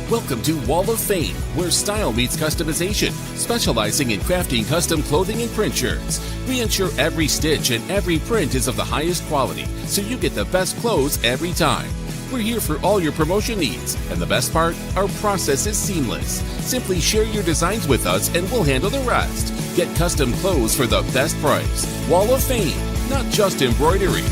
Welcome to Wall of Fame, where style meets customization, specializing in crafting custom clothing and print shirts. We ensure every stitch and every print is of the highest quality, so you get the best clothes every time. We're here for all your promotion needs, and the best part, our process is seamless. Simply share your designs with us and we'll handle the rest. Get custom clothes for the best price. Wall of Fame, not just embroidery.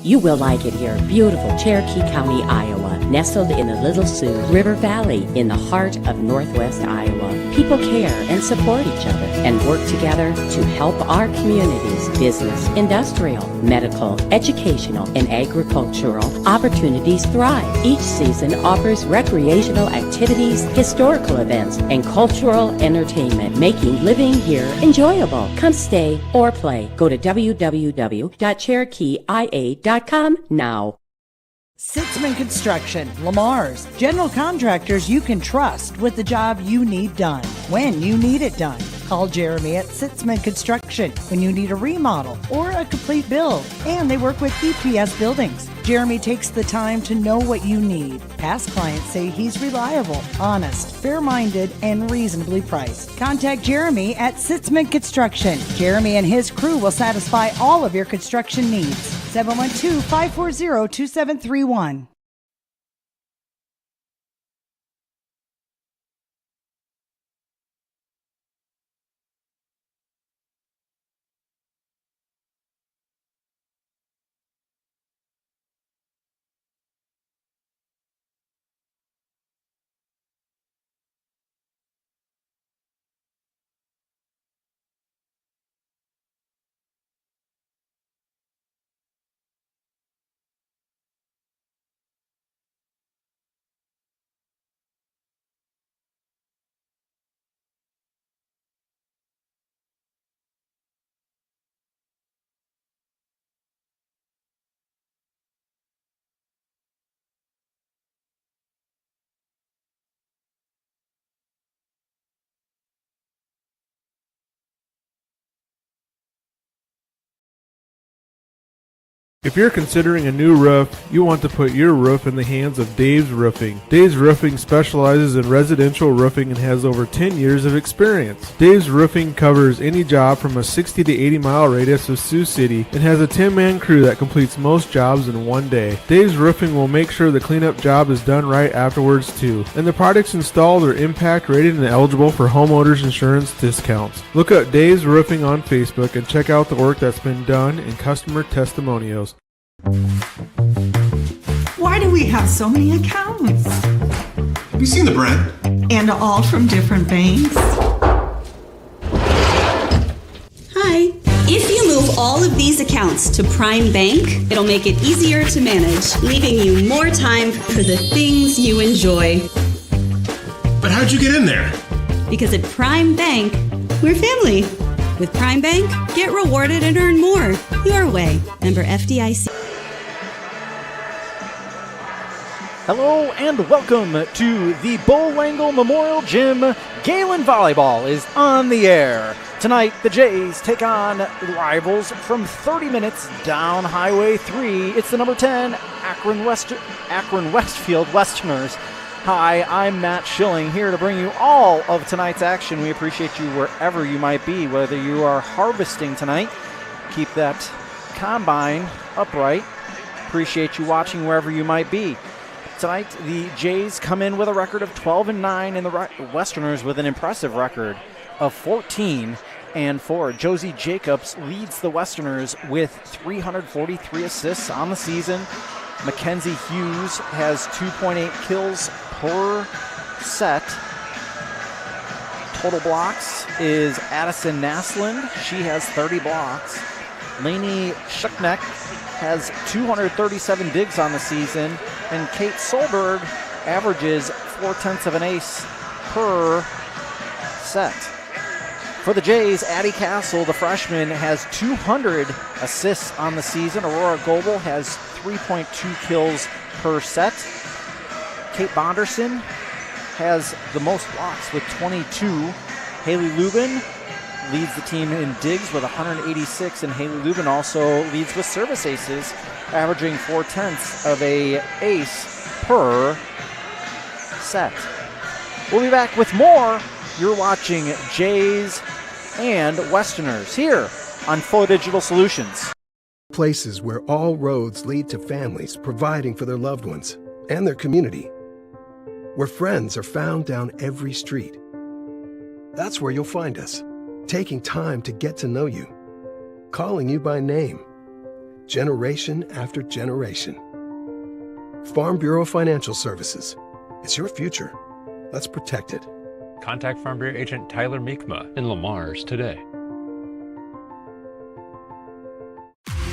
You will like it here. Beautiful Cherokee County, Iowa, nestled in the Little Sioux River Valley in the heart of Northwest Iowa. People care and support each other and work together to help our communities, business, industrial, medical, educational, and agricultural opportunities thrive. Each season offers recreational activities, historical events, and cultural entertainment, making living here enjoyable. Come stay or play. Go to www.cherokeeia.com now. Sitzman Construction, Lamar's, general contractors you can trust with the job you need done, when you need it done. Call Jeremy at Sitzman Construction when you need a remodel or a complete build. And they work with EPS buildings. Jeremy takes the time to know what you need. Past clients say he's reliable, honest, fair-minded, and reasonably priced. Contact Jeremy at Sitzman Construction. Jeremy and his crew will satisfy all of your construction needs. 712-540-2731. If you're considering a new roof, you want to put your roof in the hands of Dave's Roofing. Dave's Roofing specializes in residential roofing and has over 10 years of experience. Dave's Roofing covers any job from a 60 to 80 mile radius of Sioux City and has a 10-man crew that completes most jobs in one day. Dave's Roofing will make sure the cleanup job is done right afterwards too. And the products installed are impact rated and eligible for homeowners insurance discounts. Look up Dave's Roofing on Facebook and check out the work that's been done and customer testimonials. Why do we have so many accounts? Have you seen the brand? And all from different banks? Hi. If you move all of these accounts to Prime Bank, it'll make it easier to manage, leaving you more time for the things you enjoy. But how'd you get in there? Because at Prime Bank, we're family. With Prime Bank, get rewarded and earn more. Your way. Member FDIC. Hello and welcome to the Bullwangle Memorial Gym. Gehlen Volleyball is on the air. Tonight, the Jays take on rivals from 30 minutes down Highway 3. It's the number 10 Akron-Westfield Westerners. Hi, I'm Matt Schilling, here to bring you all of tonight's action. We appreciate you wherever you might be, whether you are harvesting tonight. Keep that combine upright. Appreciate you watching wherever you might be. Tonight, the Jays come in with a record of 12-9, and the Westerners with an impressive record of 14-4. Josie Jacobs leads the Westerners with 343 assists on the season. Mackenzie Hughes has 2.8 kills per set. Total blocks is Addison Naslund. She has 30 blocks. Lainey Shuckneck has 237 digs on the season. And Kate Solberg averages 0.4 of an ace per set. For the Jays, Addie Castle, the freshman, has 200 assists on the season. Aurora Goebel has 3.2 kills per set. Kate Bonderson has the most blocks with 22. Haley Lubin leads the team in digs with 186, and Haley Lubin also leads with service aces, averaging 0.4 of a ace per set. We'll be back with more. You're watching Jays and Westerners here on Full Digital Solutions. Places where all roads lead to families providing for their loved ones and their community. Where friends are found down every street. That's where you'll find us, taking time to get to know you, calling you by name, generation after generation. Farm Bureau Financial Services. It's your future. Let's protect it. Contact Farm Bureau agent Tyler Meekma in Lamar's today.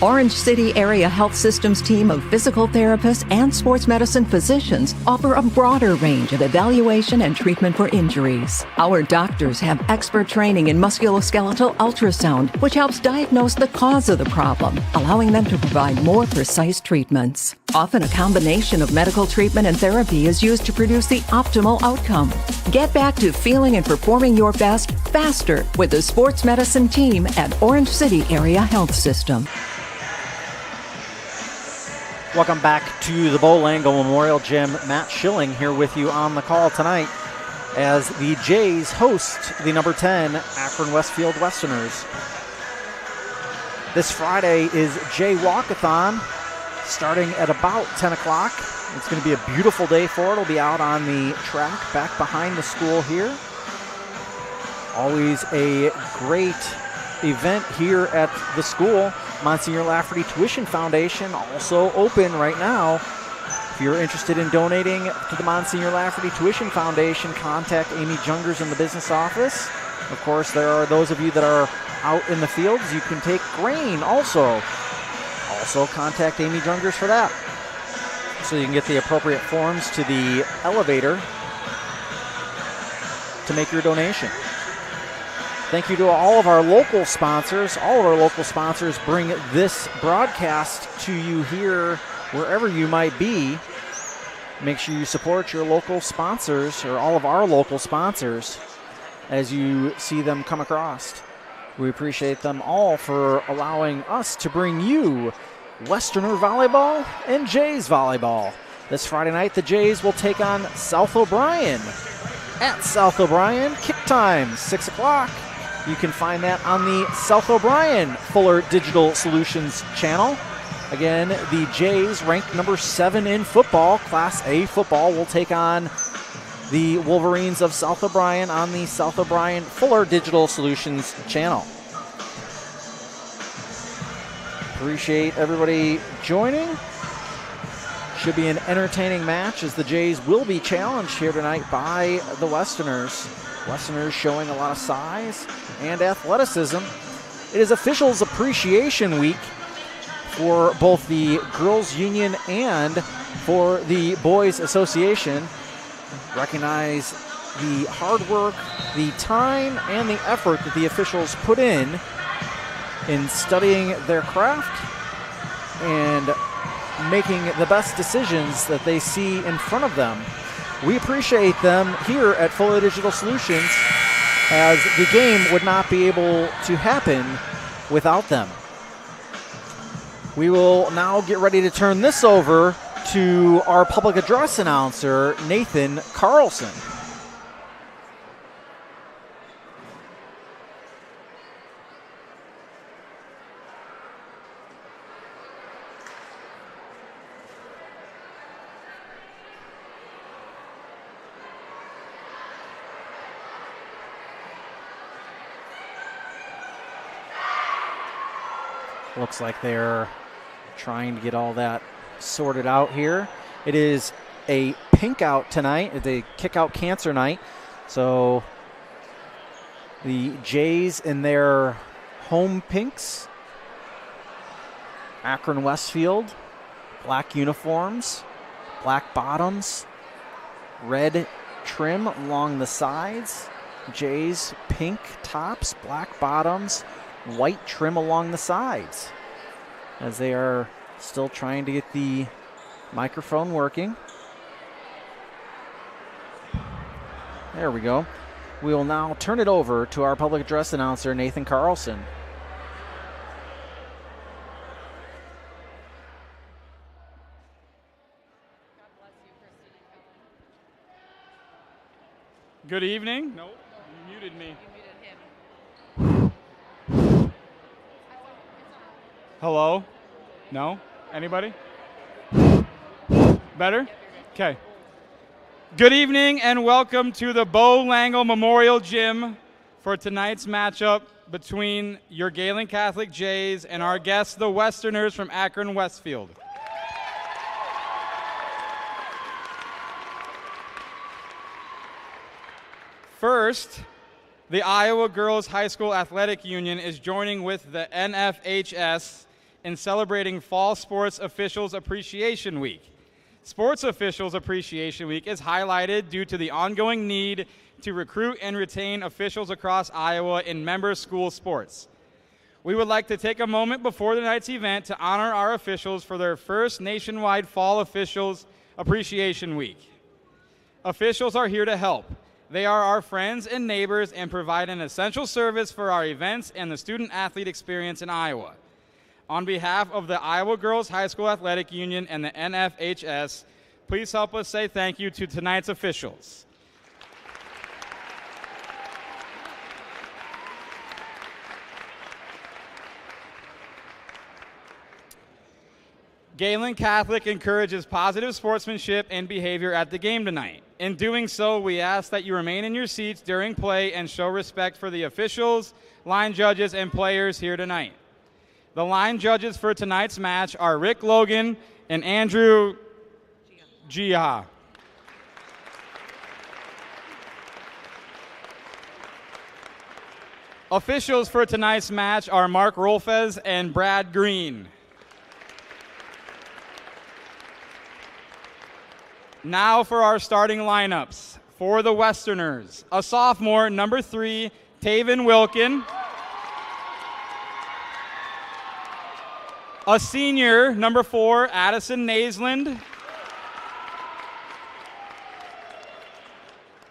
Orange City Area Health Systems team of physical therapists and sports medicine physicians offer a broader range of evaluation and treatment for injuries. Our doctors have expert training in musculoskeletal ultrasound, which helps diagnose the cause of the problem, allowing them to provide more precise treatments. Often a combination of medical treatment and therapy is used to produce the optimal outcome. Get back to feeling and performing your best faster with the sports medicine team at Orange City Area Health System. Welcome back to the Bo Lango Memorial Gym. Matt Schilling here with you on the call tonight as the Jays host the number 10 Akron-Westfield Westerners. This Friday is Jay Walkathon starting at about 10 o'clock. It's going to be a beautiful day for it. It'll be out on the track back behind the school here. Always a great event here at the school. Monsignor Lafferty Tuition Foundation also open right now. If you're interested in donating to the Monsignor Lafferty Tuition Foundation, contact Amy Jungers in the business office. Of course, there are those of you that are out in the fields. You can take grain also. Also contact Amy Jungers for that. So you can get the appropriate forms to the elevator to make your donation. Thank you to all of our local sponsors. All of our local sponsors bring this broadcast to you here wherever you might be. Make sure you support your local sponsors, or all of our local sponsors, as you see them come across. We appreciate them all for allowing us to bring you Westerner Volleyball and Jays Volleyball. This Friday night, the Jays will take on South O'Brien. At South O'Brien, kick time, 6 o'clock. You can find that on the South O'Brien Fuller Digital Solutions channel. Again, the Jays, ranked number 7 in football, Class A football, will take on the Wolverines of South O'Brien on the South O'Brien Fuller Digital Solutions channel. Appreciate everybody joining. Should be an entertaining match as the Jays will be challenged here tonight by the Westerners. Westerners showing a lot of size and athleticism. It is Officials Appreciation Week for both the Girls Union and for the Boys Association. Recognize the hard work, the time, and the effort that the officials put in studying their craft and making the best decisions that they see in front of them. We appreciate them here at Fuller Digital Solutions, as the game would not be able to happen without them. We will now get ready to turn this over to our public address announcer, Nathan Carlson. Looks like they're trying to get all that sorted out here. It is a pink out tonight. It's a kick out cancer night. So the Jays in their home pinks. Akron-Westfield, black uniforms, black bottoms, red trim along the sides. Jays pink tops, black bottoms, white trim along the sides, as they are still trying to get the microphone working. There we go. We will now turn it over to our public address announcer, Nathan Carlson. Good evening. Nope, you muted me. You muted him. Hello? No? Anybody? Better? Okay. Good evening and welcome to the Bo Langle Memorial Gym for tonight's matchup between your Gehlen Catholic Jays and our guests, the Westerners from Akron-Westfield. First, the Iowa Girls High School Athletic Union is joining with the NFHS in celebrating Fall Sports Officials Appreciation Week. Sports Officials Appreciation Week is highlighted due to the ongoing need to recruit and retain officials across Iowa in member school sports. We would like to take a moment before tonight's event to honor our officials for their first nationwide Fall Officials Appreciation Week. Officials are here to help. They are our friends and neighbors and provide an essential service for our events and the student-athlete experience in Iowa. On behalf of the Iowa Girls High School Athletic Union and the NFHS, please help us say thank you to tonight's officials. Gehlen Catholic encourages positive sportsmanship and behavior at the game tonight. In doing so, we ask that you remain in your seats during play and show respect for the officials, line judges, and players here tonight. The line judges for tonight's match are Rick Logan and Andrew Gia. Officials for tonight's match are Mark Rolfes and Brad Green. Now for our starting lineups. For the Westerners, a sophomore, number 3, Taven Wilkin. A senior, number 4, Addison Naisland.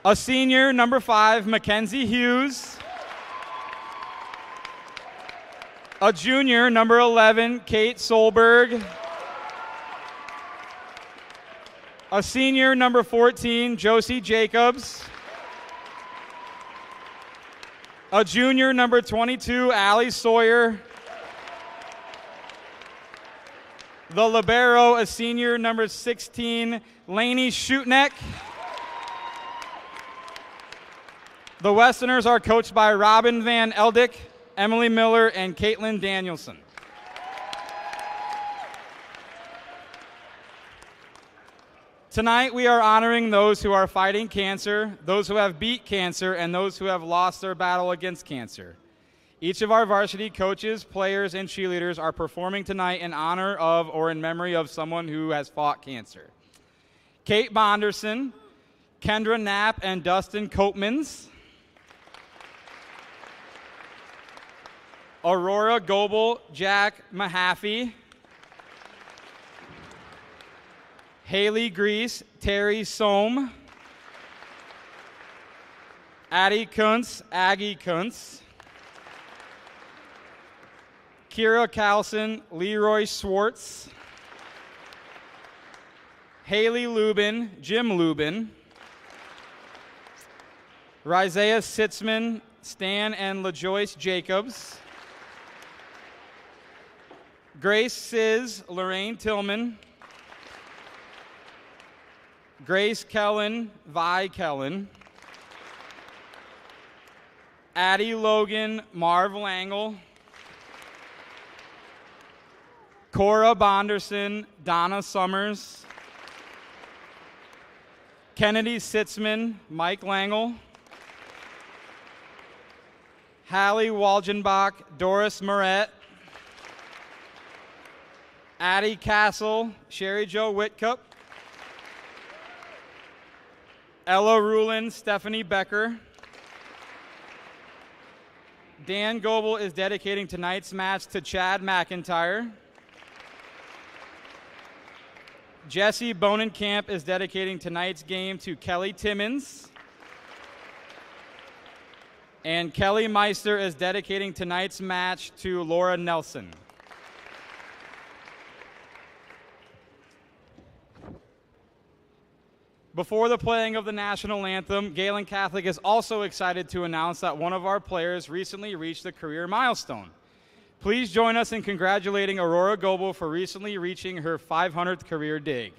A senior, number 5, Mackenzie Hughes. A junior, number 11, Kate Solberg. A senior, number 14, Josie Jacobs. A junior, number 22, Allie Sawyer. The libero, a senior, number 16, Lainey Schutneck. The Westerners are coached by Robin Van Eldick, Emily Miller, and Caitlin Danielson. Tonight we are honoring those who are fighting cancer, those who have beat cancer, and those who have lost their battle against cancer. Each of our varsity coaches, players, and cheerleaders are performing tonight in honor of or in memory of someone who has fought cancer. Kate Bonderson, Kendra Knapp, and Dustin Coatmans. Aurora Goebel, Jack Mahaffey. Haley Grease, Terry Sohm. Addie Kuntz, Aggie Kuntz. Kira Carlson, Leroy Schwartz. Haley Lubin, Jim Lubin. Rizea Sitzman, Stan and LaJoyce Jacobs. Grace Sizz, Lorraine Tillman. Grace Kellen, Vi Kellen. Addie Logan, Marv Langle. Cora Bonderson, Donna Summers. Kennedy Sitzman, Mike Langle. Hallie Walgenbach, Doris Moret. Addie Castle, Sherry Jo Whitcup. Ella Rulin, Stephanie Becker. Dan Goebel is dedicating tonight's match to Chad McIntyre. Jesse Bonenkamp is dedicating tonight's game to Kelly Timmons. And Kelly Meister is dedicating tonight's match to Laura Nelson. Before the playing of the national anthem, Gehlen Catholic is also excited to announce that one of our players recently reached a career milestone. Please join us in congratulating Aurora Goebel for recently reaching her 500th career dig.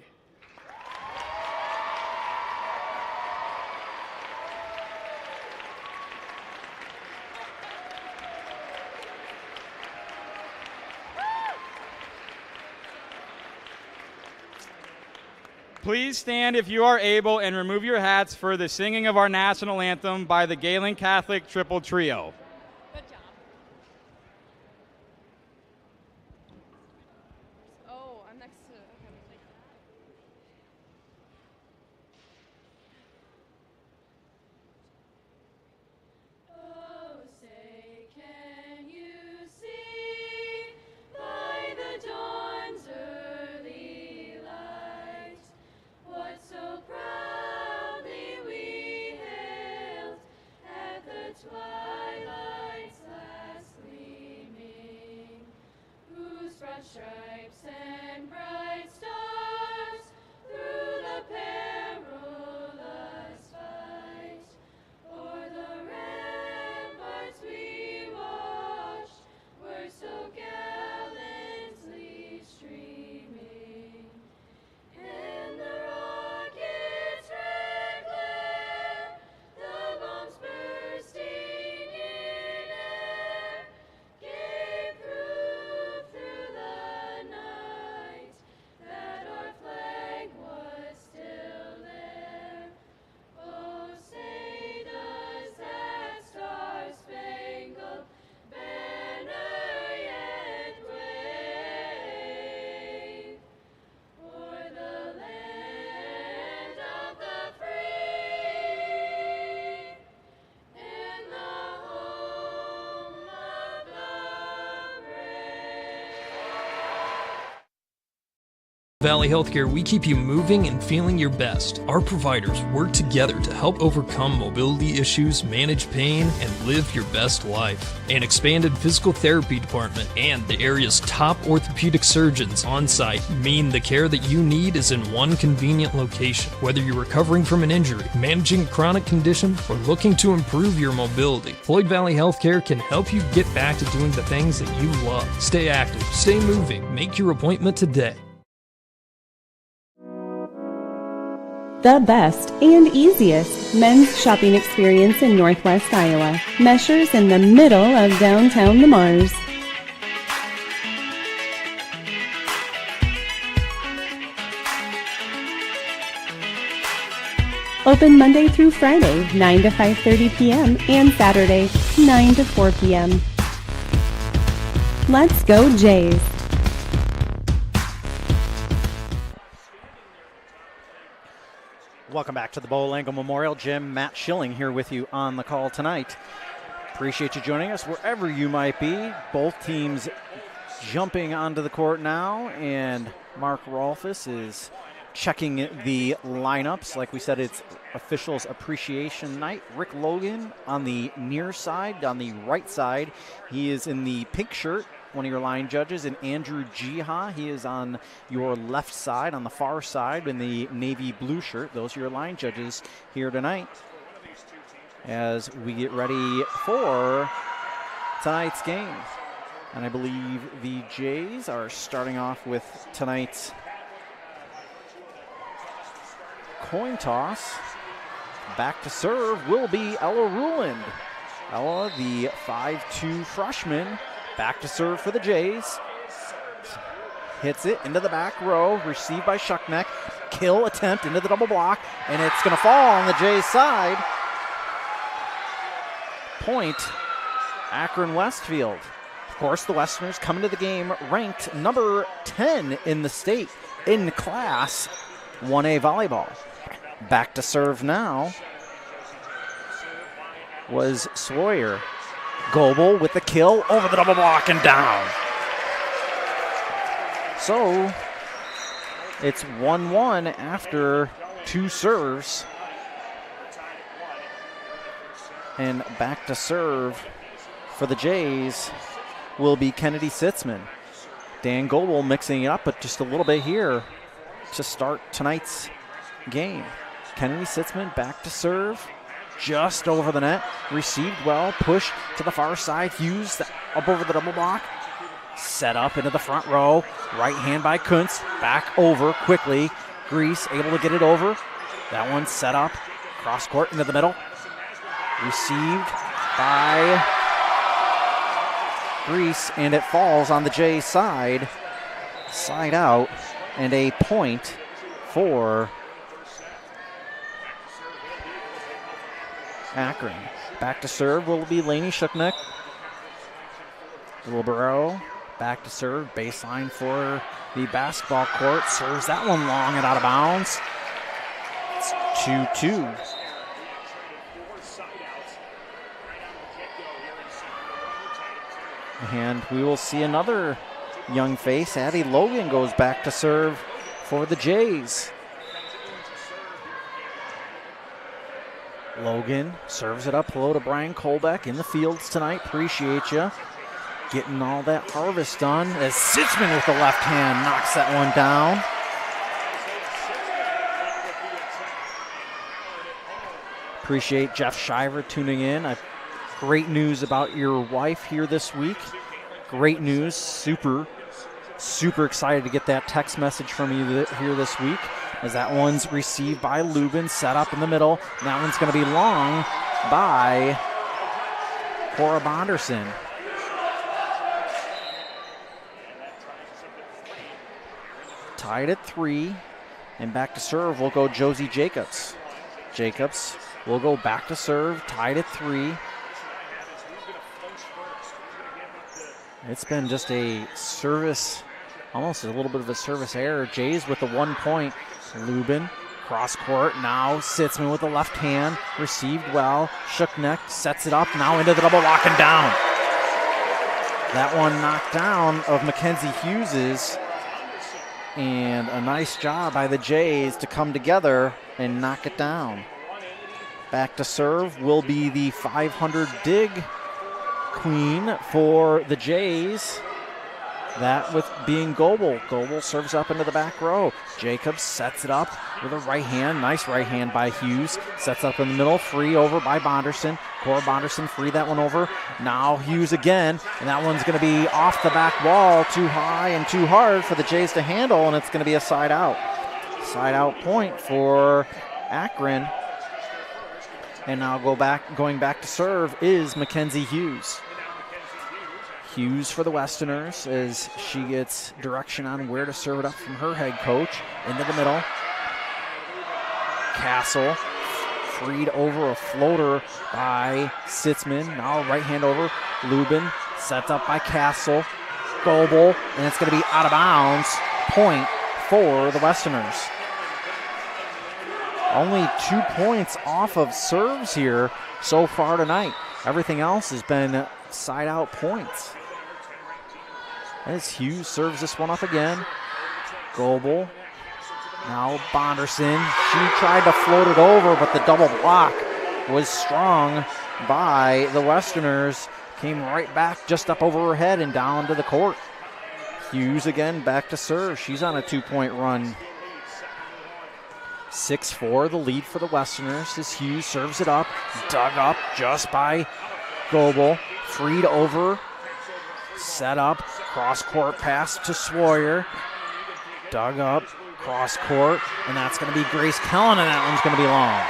Please stand if you are able and remove your hats for the singing of our national anthem by the Gehlen Catholic Triple Trio. Good job. Oh, I'm next to. Okay. Oh, say, can you see by the dawn's early light what so proudly we hailed at the twilight's last gleaming, whose broad stripes and bright stars through the perilous fight o'er the ramparts we watched were so gallantly streaming. And the rocket's red glare, the bombs bursting in air, gave proof through the night that our flag was still there. Oh, say does that star-spangled banner yet wave o'er the land of the free and the home of the brave. Valley Healthcare, we keep you moving and feeling your best. Our providers work together to help overcome mobility issues, manage pain, and live your best life. An expanded physical therapy department and the area's top orthopedic surgeons on site mean the care that you need is in one convenient location. Whether you're recovering from an injury, managing a chronic condition, or looking to improve your mobility, Floyd Valley Healthcare can help you get back to doing the things that you love. Stay active, stay moving, make your appointment today. The best and easiest men's shopping experience in Northwest Iowa. Measures in the middle of downtown Le Mars. Open Monday through Friday, 9 to 5:30 p.m. and Saturday, 9 to 4 p.m. Let's go Jays! Welcome back to the Bo Lango Memorial Gym. Matt Schilling here with you on the call tonight. Appreciate you joining us wherever you might be. Both teams jumping onto the court now, and Mark Rolfus is checking the lineups. Like we said, it's officials appreciation night. Rick Logan on the near side, on the right side. He is in the pink shirt, one of your line judges, and Andrew Jiha. He is on your left side, on the far side, in the navy blue shirt. Those are your line judges here tonight as we get ready for tonight's game. And I believe the Jays are starting off with tonight's coin toss. Back to serve will be Ella Ruland. Ella, the 5'2" freshman, back to serve for the Jays. hits it into the back row, received by Shuckneck. Kill attempt into the double block, and it's going to fall on the Jays side. Point, Akron-Westfield. Of course, the Westerners come into the game ranked number 10 in the state in Class 1A volleyball. Back to serve now was Sawyer. Goebel with the kill over the double block and down. So it's 1-1 after 2 serves. And back to serve for the Jays will be Kennedy Sitzman. Dan Goebel mixing it up, but just a little bit here to start tonight's game. Kennedy Sitzman back to serve. Just over the net. Received well. Push to the far side. Hughes up over the double block. Set up into the front row. Right hand by Kuntz. Back over quickly. Grease able to get it over. That one set up. Cross court into the middle. Received by Grease, and it falls on the Jays side. Side out, and a point for Akron. Back to serve will be Laney Shuckneck. Libero back to serve. Baseline for the basketball court. Serves that one long and out of bounds. It's 2-2. And we will see another young face. Addie Logan goes back to serve for the Jays. Logan serves it up low to Brian Kolbeck in the fields tonight. Appreciate you getting all that harvest done as Sitzman with the left hand knocks that one down. Appreciate Jeff Shiver tuning in. Great news about your wife here this week. Great news. Super excited to get that text message from you here this week, as that one's received by Lubin, set up in the middle. And that one's going to be long by Cora Bonderson. Tied at 3, and back to serve will go Josie Jacobs. Jacobs will go back to serve, tied at 3. It's been just a service, almost a little bit of a service error. Jays with the 1 point. Lubin, cross court, now Sitzman with the left hand, received well. Shuckneck sets it up, now into the double block and down. That one knocked down of Mackenzie Hughes's, and a nice job by the Jays to come together and knock it down. Back to serve will be the 500 dig queen for the Jays. That with being Goebel. Goebel serves up into the back row. Jacobs sets it up with a right hand. Nice right hand by Hughes. Sets up in the middle. Free over by Bonderson. Cora Bonderson free that one over. Now Hughes again. And that one's going to be off the back wall. Too high and too hard for the Jays to handle. And it's going to be a side out. Side out point for Akron. And now going back to serve is Mackenzie Hughes. Hughes for the Westerners as she gets direction on where to serve it up from her head coach. Into the middle. Castle freed over a floater by Sitzman. Now right hand over. Lubin sets up by Castle. Goebel, and it's going to be out of bounds. Point for the Westerners. Only 2 points off of serves here so far tonight. Everything else has been side out points. As Hughes serves this one up again. Goebel. Now Bonderson. She tried to float it over, but the double block was strong by the Westerners. Came right back just up over her head and down to the court. Hughes again back to serve. She's on a 2-point run. 6-4, the lead for the Westerners as Hughes serves it up. Dug up just by Goebel. Freed over. Set up. Cross-court pass to Sawyer. Dug up. Cross-court. And that's going to be Grace Kellen, and that one's going to be long.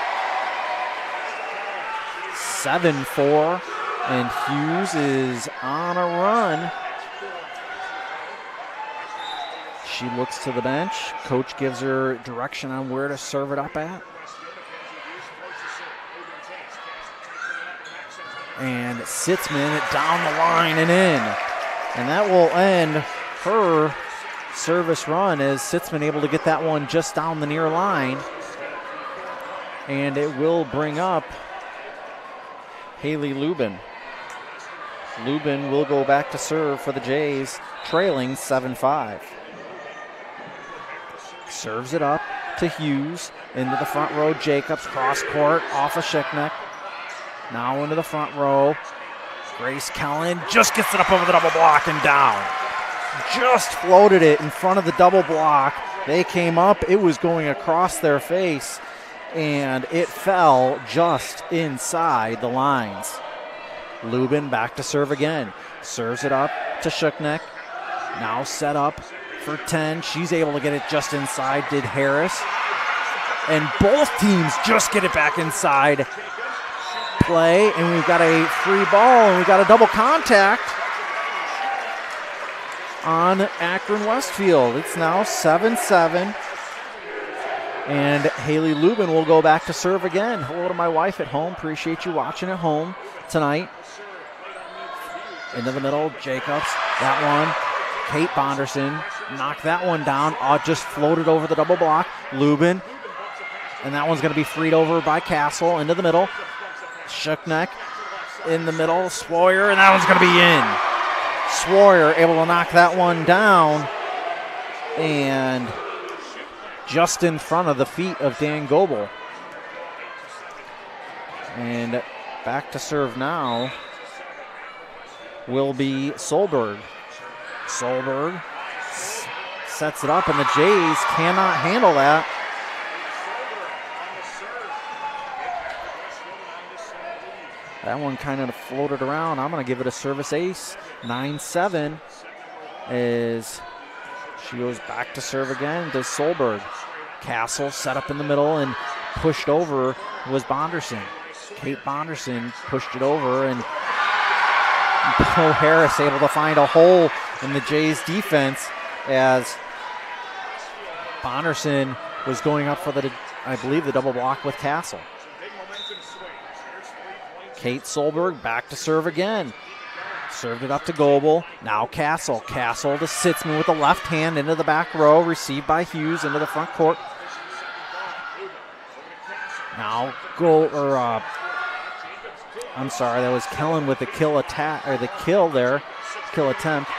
7-4. And Hughes is on a run. She looks to the bench. Coach gives her direction on where to serve it up at. And Sitzman down the line and in. And that will end her service run as Sitzman able to get that one just down the near line. And it will bring up Haley Lubin. Lubin will go back to serve for the Jays, trailing 7-5. Serves it up to Hughes, into the front row. Jacobs, cross court, off of Schickneck. Now into the front row. Grace Gehlen just gets it up over the double block and down. Just floated it in front of the double block. They came up, it was going across their face, and it fell just inside the lines. Lubin back to serve again. Serves it up to Schickneck. Now set up for 10. She's able to get it just inside, did Harris. And both teams just get it back inside play. And we've got a free ball, and we've got a double contact on Akron-Westfield. It's now 7-7. And Haley Lubin will go back to serve again. Hello to my wife at home. Appreciate you watching at home tonight. Into the middle, Jacobs. That one, Kate Bonderson knocked that one down. Just floated over the double block. Lubin. And that one's going to be freed over by Castle. Into the middle. Schickneck in the middle. Swoyer, and that one's going to be in. Swoyer able to knock that one down. And just in front of the feet of Dan Goebel. And back to serve now will be Solberg. Solberg sets it up, and the Jays cannot handle that. That one kind of floated around. I'm going to give it a service ace. 9-7 as she goes back to serve again. Does Solberg. Castle set up in the middle and pushed over was Bonderson. Kate Bonderson pushed it over, and Bo Harris able to find a hole in the Jays defense as Bonderson was going up for I believe the double block with Castle. Kate Solberg back to serve again. Served it up to Goebel. Now Castle. Castle to Sitzman with the left hand into the back row. Received by Hughes into the front court. Now I'm sorry, that was Kellen with the kill attack, or the kill there, kill attempt.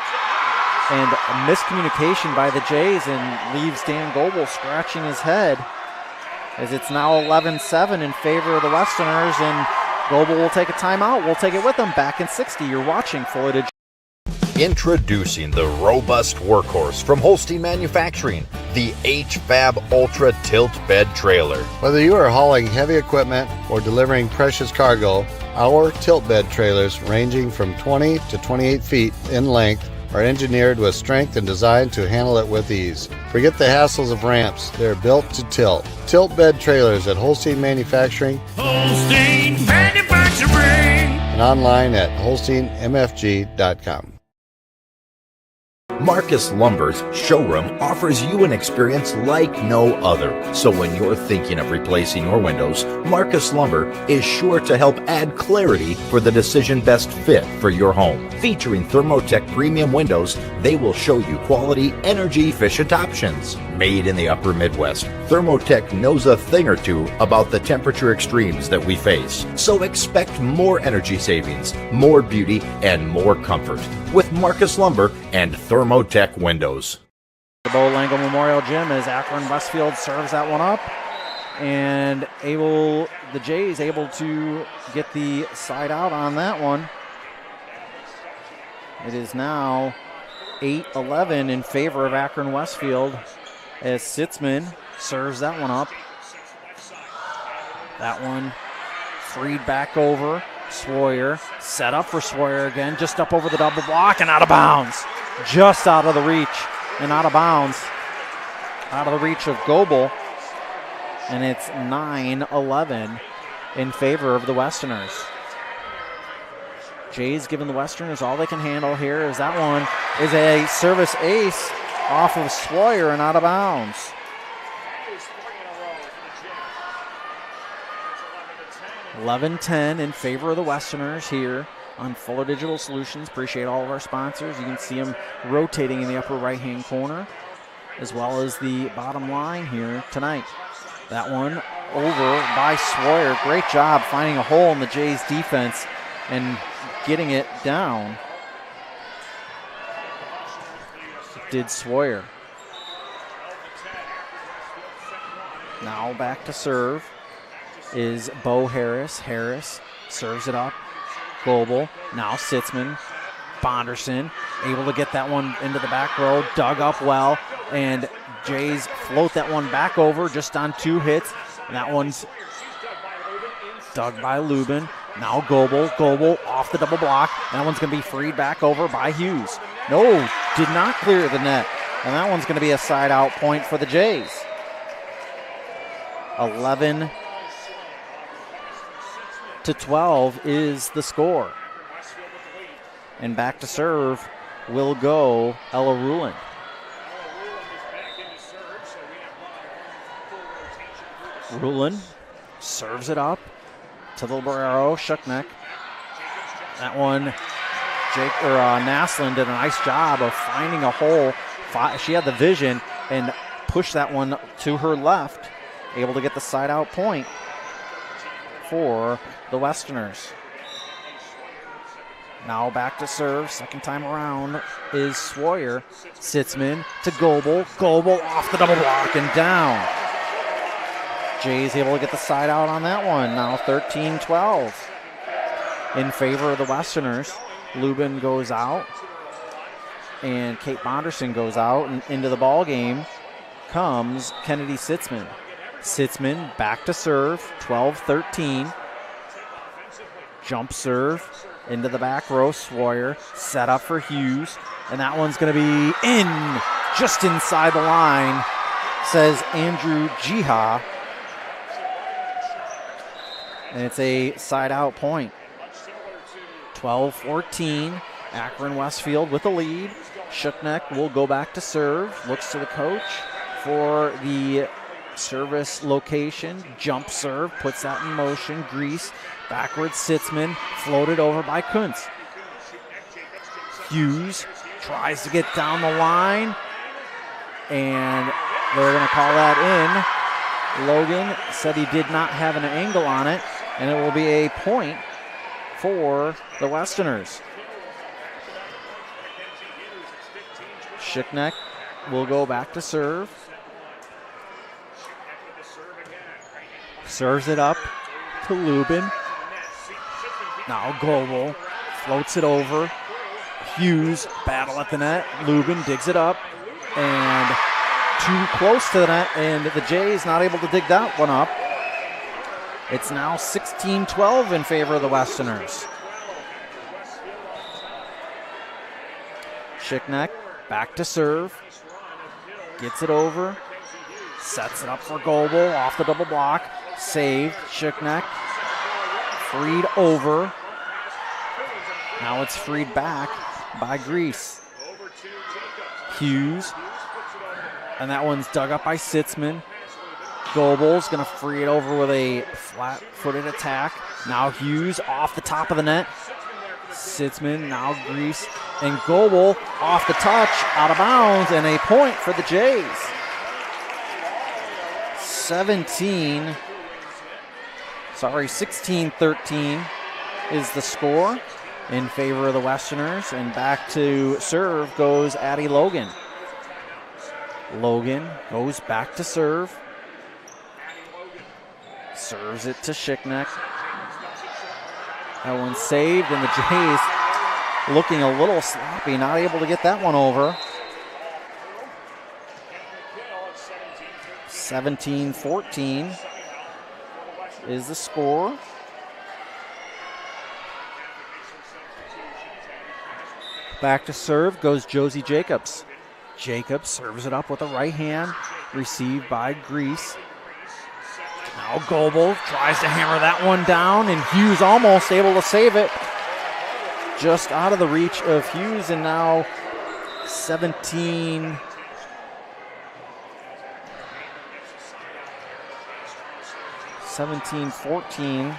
And a miscommunication by the Jays, and leaves Dan Goebel scratching his head as it's now 11-7 in favor of the Westerners, and Goebel will take a timeout. We'll take it with them. Back in 60. You're watching Florida. Introducing the robust workhorse from Holstein Manufacturing, the HFAB Ultra Tilt Bed Trailer. Whether you are hauling heavy equipment or delivering precious cargo, our tilt bed trailers, ranging from 20 to 28 feet in length, are engineered with strength and designed to handle it with ease. Forget the hassles of ramps. They're built to tilt. Tilt bed trailers at Holstein Manufacturing. Holstein Manufacturing. And online at holsteinmfg.com. Marcus Lumber's showroom offers you an experience like no other. So when you're thinking of replacing your windows, Marcus Lumber is sure to help add clarity for the decision best fit for your home. Featuring Thermotech premium windows, they will show you quality, energy-efficient options. Made in the upper Midwest, Thermotech knows a thing or two about the temperature extremes that we face. So expect more energy savings, more beauty, and more comfort with Marcus Lumber and Thermotech windows. The Bo Lango Memorial Gym as Akron-Westfield serves that one up, and the Jays able to get the side out on that one. It is now 8-11 in favor of Akron-Westfield as Sitzman serves that one up. That one freed back over. Swoyer set up for Swoyer again, just up over the double block and out of bounds. Just out of the reach and out of bounds. Out of the reach of Goebel. And it's 9-11 in favor of the Westerners. Jays giving the Westerners all they can handle here as that one is a service ace off of Swoyer and out of bounds. $11-10 in favor of the Westerners here on Fuller Digital Solutions. Appreciate all of our sponsors. You can see them rotating in the upper right-hand corner, as well as the bottom line here tonight. That one over by Swoyer. Great job finding a hole in the Jays defense and getting it down. Did Swoyer. Now back to serve is Bo Harris. Harris serves it up. Goebel. Now Sitzman. Bonderson able to get that one into the back row. Dug up well. And Jays float that one back over just on 2 hits. And that one's dug by Lubin. Now Goebel. Goebel off the double block. And that one's going to be freed back over by Hughes. No, did not clear the net. And that one's going to be a side out point for the Jays. 11-12 is the score. And back to serve will go Ella Rulin. Rulin serves it up to the libero, Shuknek. That one, Naslin did a nice job of finding a hole. She had the vision and pushed that one to her left, able to get the side out point for the Westerners. Now back to serve, second time around is Swoyer. Sitzman to Goebel. Goebel off the double block and down. Jays able to get the side out on that one. Now 13-12 in favor of the Westerners. Lubin goes out and Kate Bonderson goes out, and into the ball game comes Kennedy Sitzman. Sitzman back to serve, 12-13. Jump serve into the back row. Swoyer set up for Hughes, and that one's going to be in, just inside the line, says Andrew Jiha. And it's a side out point. 12-14. Akron-Westfield with the lead. Shuknek will go back to serve. Looks to the coach for the service location. Jump serve. Puts that in motion. Grease. Backwards Sitzman. Floated over by Kuntz. Hughes tries to get down the line. And they're going to call that in. Logan said he did not have an angle on it. And it will be a point for the Westerners. Shuknek will go back to serve. Serves it up to Lubin. Now Goebel floats it over. Hughes battle at the net. Lubin digs it up. And too close to the net. And the Jays not able to dig that one up. It's now 16-12 in favor of the Westerners. Shuknek back to serve. Gets it over. Sets it up for Goebel off the double block. Saved. Shuknek freed over. Now it's freed back by Grease. Hughes. And that one's dug up by Sitzman. Goebel's going to free it over with a flat-footed attack. Now Hughes off the top of the net. Sitzman, now Grease, and Goebel off the touch, out of bounds, and a point for the Jays. 16-13 is the score in favor of the Westerners, and back to serve goes Addie Logan. Logan goes back to serve. Serves it to Shuknek. That one's saved, and the Jays looking a little sloppy, not able to get that one over. 17-14 is the score. Back to serve goes Josie Jacobs. Jacobs serves it up with the right hand, received by Grease. Now Goebel tries to hammer that one down, and Hughes almost able to save it. Just out of the reach of Hughes, and now 17-14 17-14.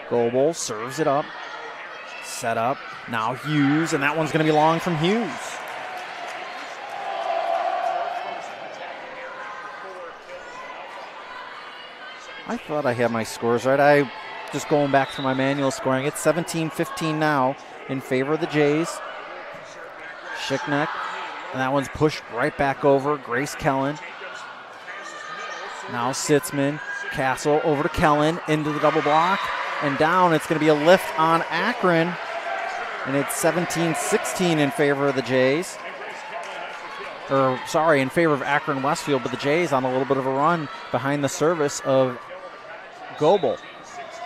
Goebel serves it up. Set up. Now Hughes, and that one's going to be long from Hughes. I thought I had my scores right. I just going back through my manual scoring. It's 17-15 now in favor of the Jays. Schickneck, and that one's pushed right back over. Grace Kellen. Now Sitzman. Castle over to Kellen into the double block and down. It's going to be a lift on Akron, and it's 17-16 in favor of the Jays. In favor of Akron-Westfield, but the Jays on a little bit of a run behind the service of Goebel.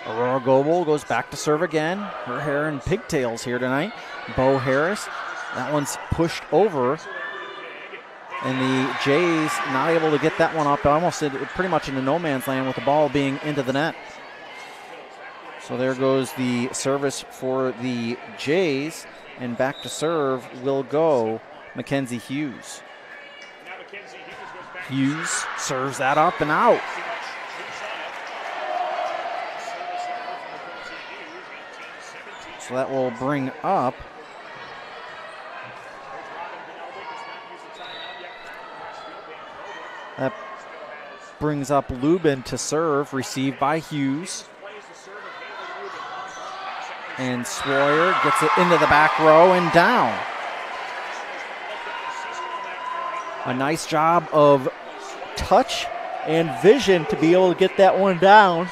Aurora Goebel goes back to serve again. Her hair in pigtails here tonight. Bo Harris. That one's pushed over. And the Jays not able to get that one up. Almost pretty much into no man's land with the ball being into the net. So there goes the service for the Jays. And back to serve will go Mackenzie Hughes. Hughes serves that up and out. So that will bring up Lubin to serve, received by Hughes. And Swoyer gets it into the back row and down. A nice job of touch and vision to be able to get that one down.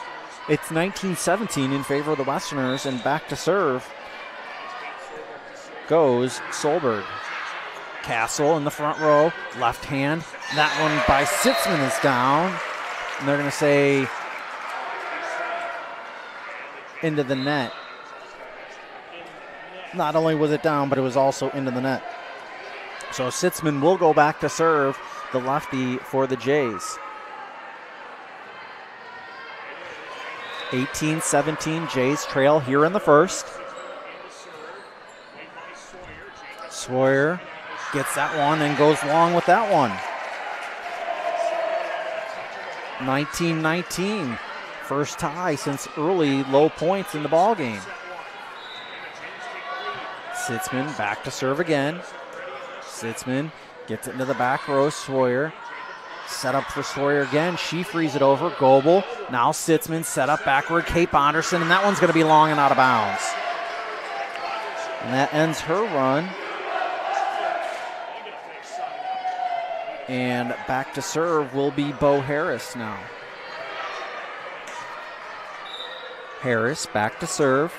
It's 19-17 in favor of the Westerners, and back to serve goes Solberg. Castle in the front row, left hand. That one by Sitzman is down. And they're going to say into the net. Not only was it down, but it was also into the net. So Sitzman will go back to serve, the lefty for the Jays. 18-17, Jays trail here in the first. Swoyer gets that one and goes long with that one. 19-19, first tie since early low points in the ball game. Sitzman back to serve again. Sitzman gets it into the back row. Swoyer set up for Swoyer again. She frees it over. Goebel. Now Sitzman set up backward. Cape Anderson, and that one's going to be long and out of bounds. And that ends her run. And back to serve will be Bo Harris now. Harris back to serve.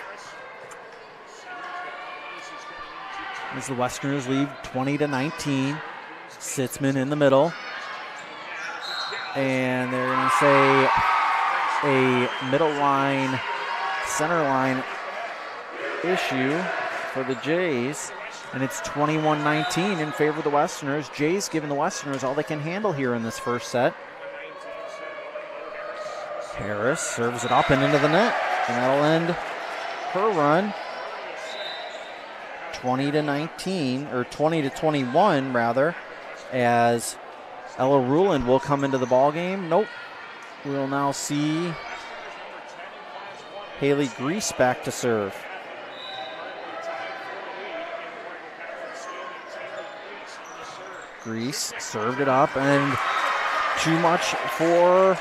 As the Westerners lead 20-19. Sitzman in the middle. And they're going to say a middle line, center line issue for the Jays. And it's 21-19 in favor of the Westerners. Jays giving the Westerners all they can handle here in this first set. Harris serves it up and into the net. And that'll end her run. 20-19, or 20-21 rather, as Ella Ruland will come into the ball game. Nope. We'll now see Haley Grease back to serve. Grease served it up, and too much for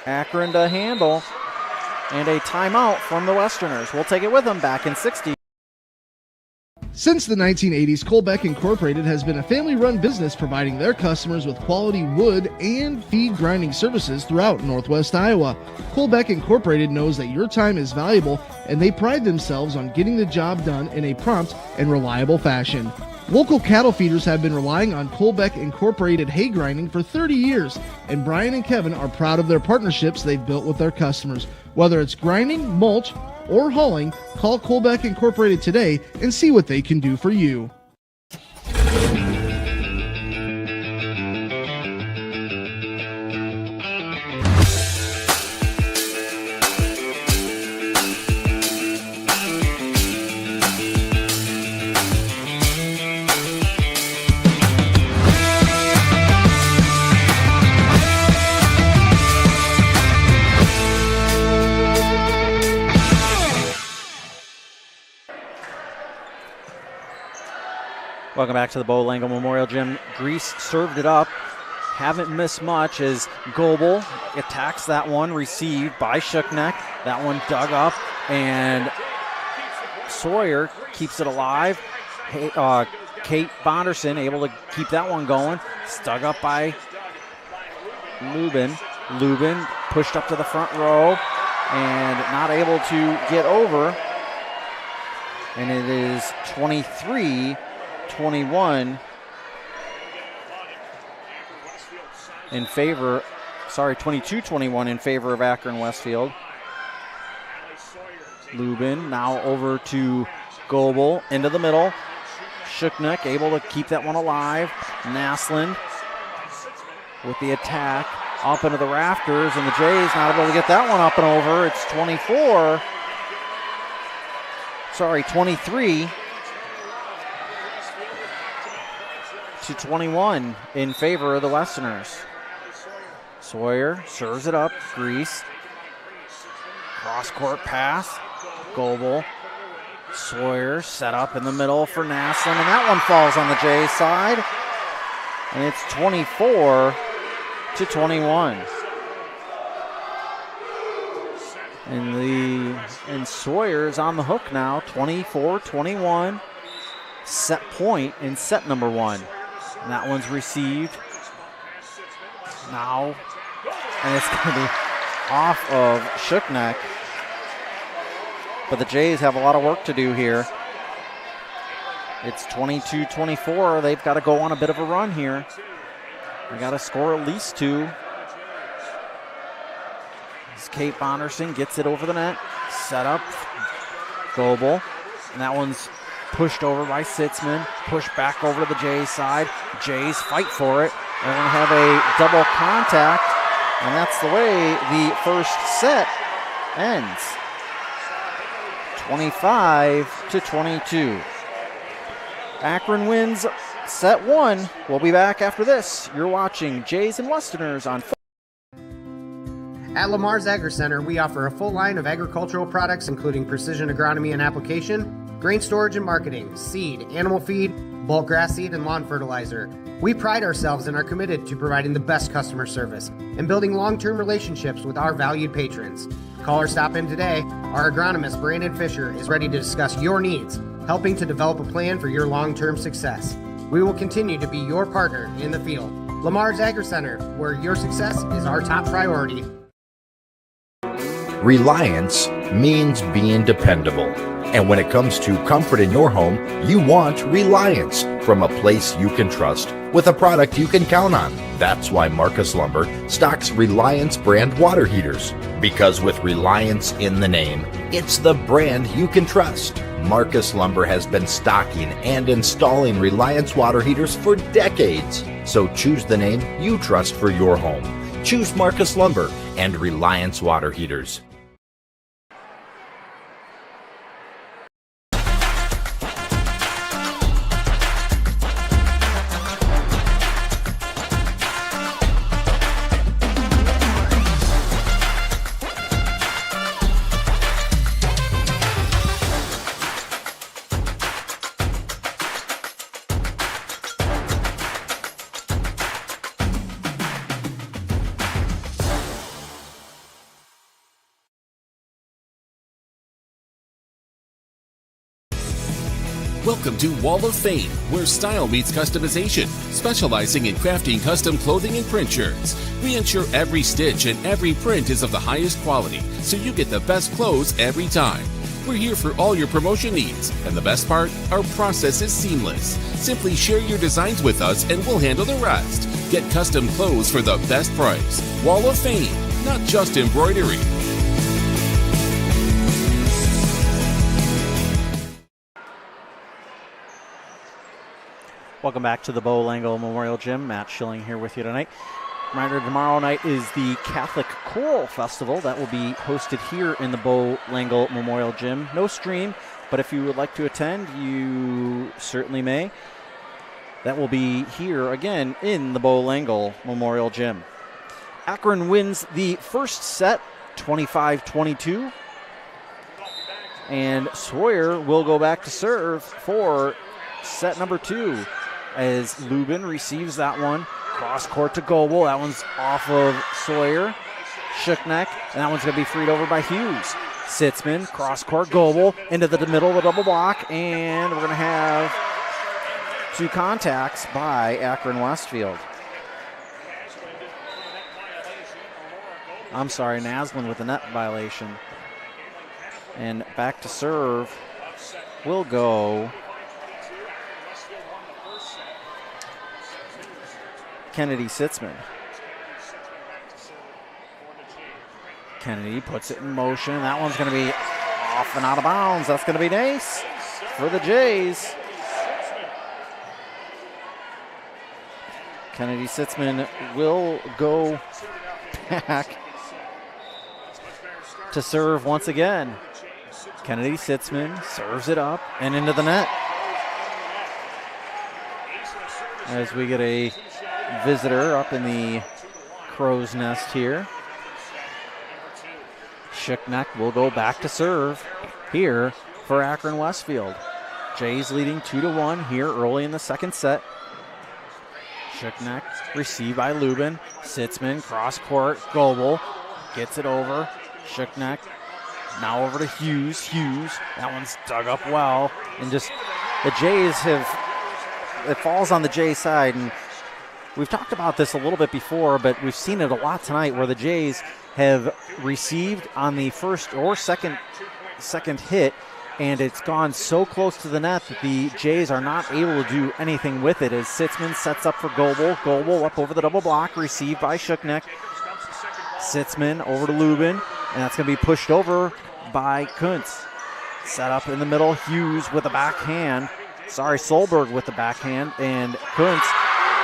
Akron to handle. And a timeout from the Westerners. We'll take it with them back in 60. Since the 1980s, Colbeck Incorporated has been a family-run business providing their customers with quality wood and feed grinding services throughout Northwest Iowa. Colbeck Incorporated knows that your time is valuable, and they pride themselves on getting the job done in a prompt and reliable fashion. Local cattle feeders have been relying on Colbeck Incorporated hay grinding for 30 years, and Brian and Kevin are proud of their partnerships they've built with their customers. Whether it's grinding, mulch, or hauling, call Colbeck Incorporated today and see what they can do for you. Welcome back to the Bo Langle Memorial Gym. Grease served it up. Haven't missed much as Goebel attacks that one, received by Shookneck. That one dug up, and Sawyer keeps it alive. Kate Bonderson able to keep that one going. It's dug up by Lubin. Lubin pushed up to the front row and not able to get over. And it is 23-21 in favor, 22-21 in favor of Akron-Westfield. Lubin now over to Goebel, into the middle. Shookneck able to keep that one alive. Naslund with the attack up into the rafters, and the Jays not able to get that one up and over. It's 23-21 in favor of the Westerners. Sawyer serves it up. Grease. Cross-court pass. Goebel. Sawyer set up in the middle for Naslund, and that one falls on the Jays side. And it's 24-21. And Sawyer's on the hook now. 24-21. Set point in set number one. And that one's received now. And it's going to be off of Shookneck. But the Jays have a lot of work to do here. It's 22-24. They've got to go on a bit of a run here. They got to score at least two. As Kate Bonderson gets it over the net. Set up. Goebel. And that one's pushed over by Sitzman. Pushed back over to the Jays side. Jays fight for it. They're going to have a double contact. And that's the way the first set ends. 25-22. Akron wins set one. We'll be back after this. You're watching Jays and Westerners on. At Lamar's Agri Center, we offer a full line of agricultural products including precision agronomy and application, grain storage and marketing, seed, animal feed, bulk grass seed, and lawn fertilizer. We pride ourselves and are committed to providing the best customer service and building long-term relationships with our valued patrons. Call or stop in today. Our agronomist, Brandon Fisher, is ready to discuss your needs, helping to develop a plan for your long-term success. We will continue to be your partner in the field. Lamar's Agri Center, where your success is our top priority. Reliance means being dependable. And when it comes to comfort in your home, you want Reliance, from a place you can trust with a product you can count on. That's why Marcus Lumber stocks Reliance brand water heaters. Because with Reliance in the name, it's the brand you can trust. Marcus Lumber has been stocking and installing Reliance water heaters for decades. So choose the name you trust for your home. Choose Marcus Lumber and Reliance water heaters. Welcome to Wall of Fame, where style meets customization, specializing in crafting custom clothing and print shirts. We ensure every stitch and every print is of the highest quality, so you get the best clothes every time. We're here for all your promotion needs, and the best part, our process is seamless. Simply share your designs with us and we'll handle the rest. Get custom clothes for the best price. Wall of Fame, not just embroidery. Welcome back to the Bo Langle Memorial Gym. Matt Schilling here with you tonight. Reminder, tomorrow night is the Catholic Choral Festival. That will be hosted here in the Bo Langle Memorial Gym. No stream, but if you would like to attend, you certainly may. That will be here again in the Bo Langle Memorial Gym. Akron wins the first set, 25-22. And Sawyer will go back to serve for set number 2 as Lubin receives that one. Cross court to Goebel. That one's off of Sawyer. Shookneck, and that one's going to be freed over by Hughes. Sitzman, cross court, Goebel into the middle of the double block, and we're going to have 2 contacts by Akron-Westfield. I'm sorry, Naslin with the net violation. And back to serve will go Kennedy Sitzman. Kennedy puts it in motion. That one's going to be off and out of bounds. That's going to be nice for the Jays. Kennedy Sitzman will go back to serve once again. Kennedy Sitzman serves it up and into the net. As we get a visitor up in the crow's nest here. Shookneck will go back to serve here for Akron-Westfield. Jays leading 2-1 here early in the second set. Shookneck received by Lubin. Sitzman, cross court, Goebel gets it over. Shookneck now over to Hughes. Hughes, that one's dug up well. And just the Jays it falls on the Jays side. And we've talked about this a little bit before, but we've seen it a lot tonight where the Jays have received on the first or second hit, and it's gone so close to the net that the Jays are not able to do anything with it as Sitzman sets up for Goebel. Goebel up over the double block, received by Shookneck. Sitzman over to Lubin, and that's going to be pushed over by Kuntz. Set up in the middle, Hughes with a backhand. Solberg with the backhand, and Kuntz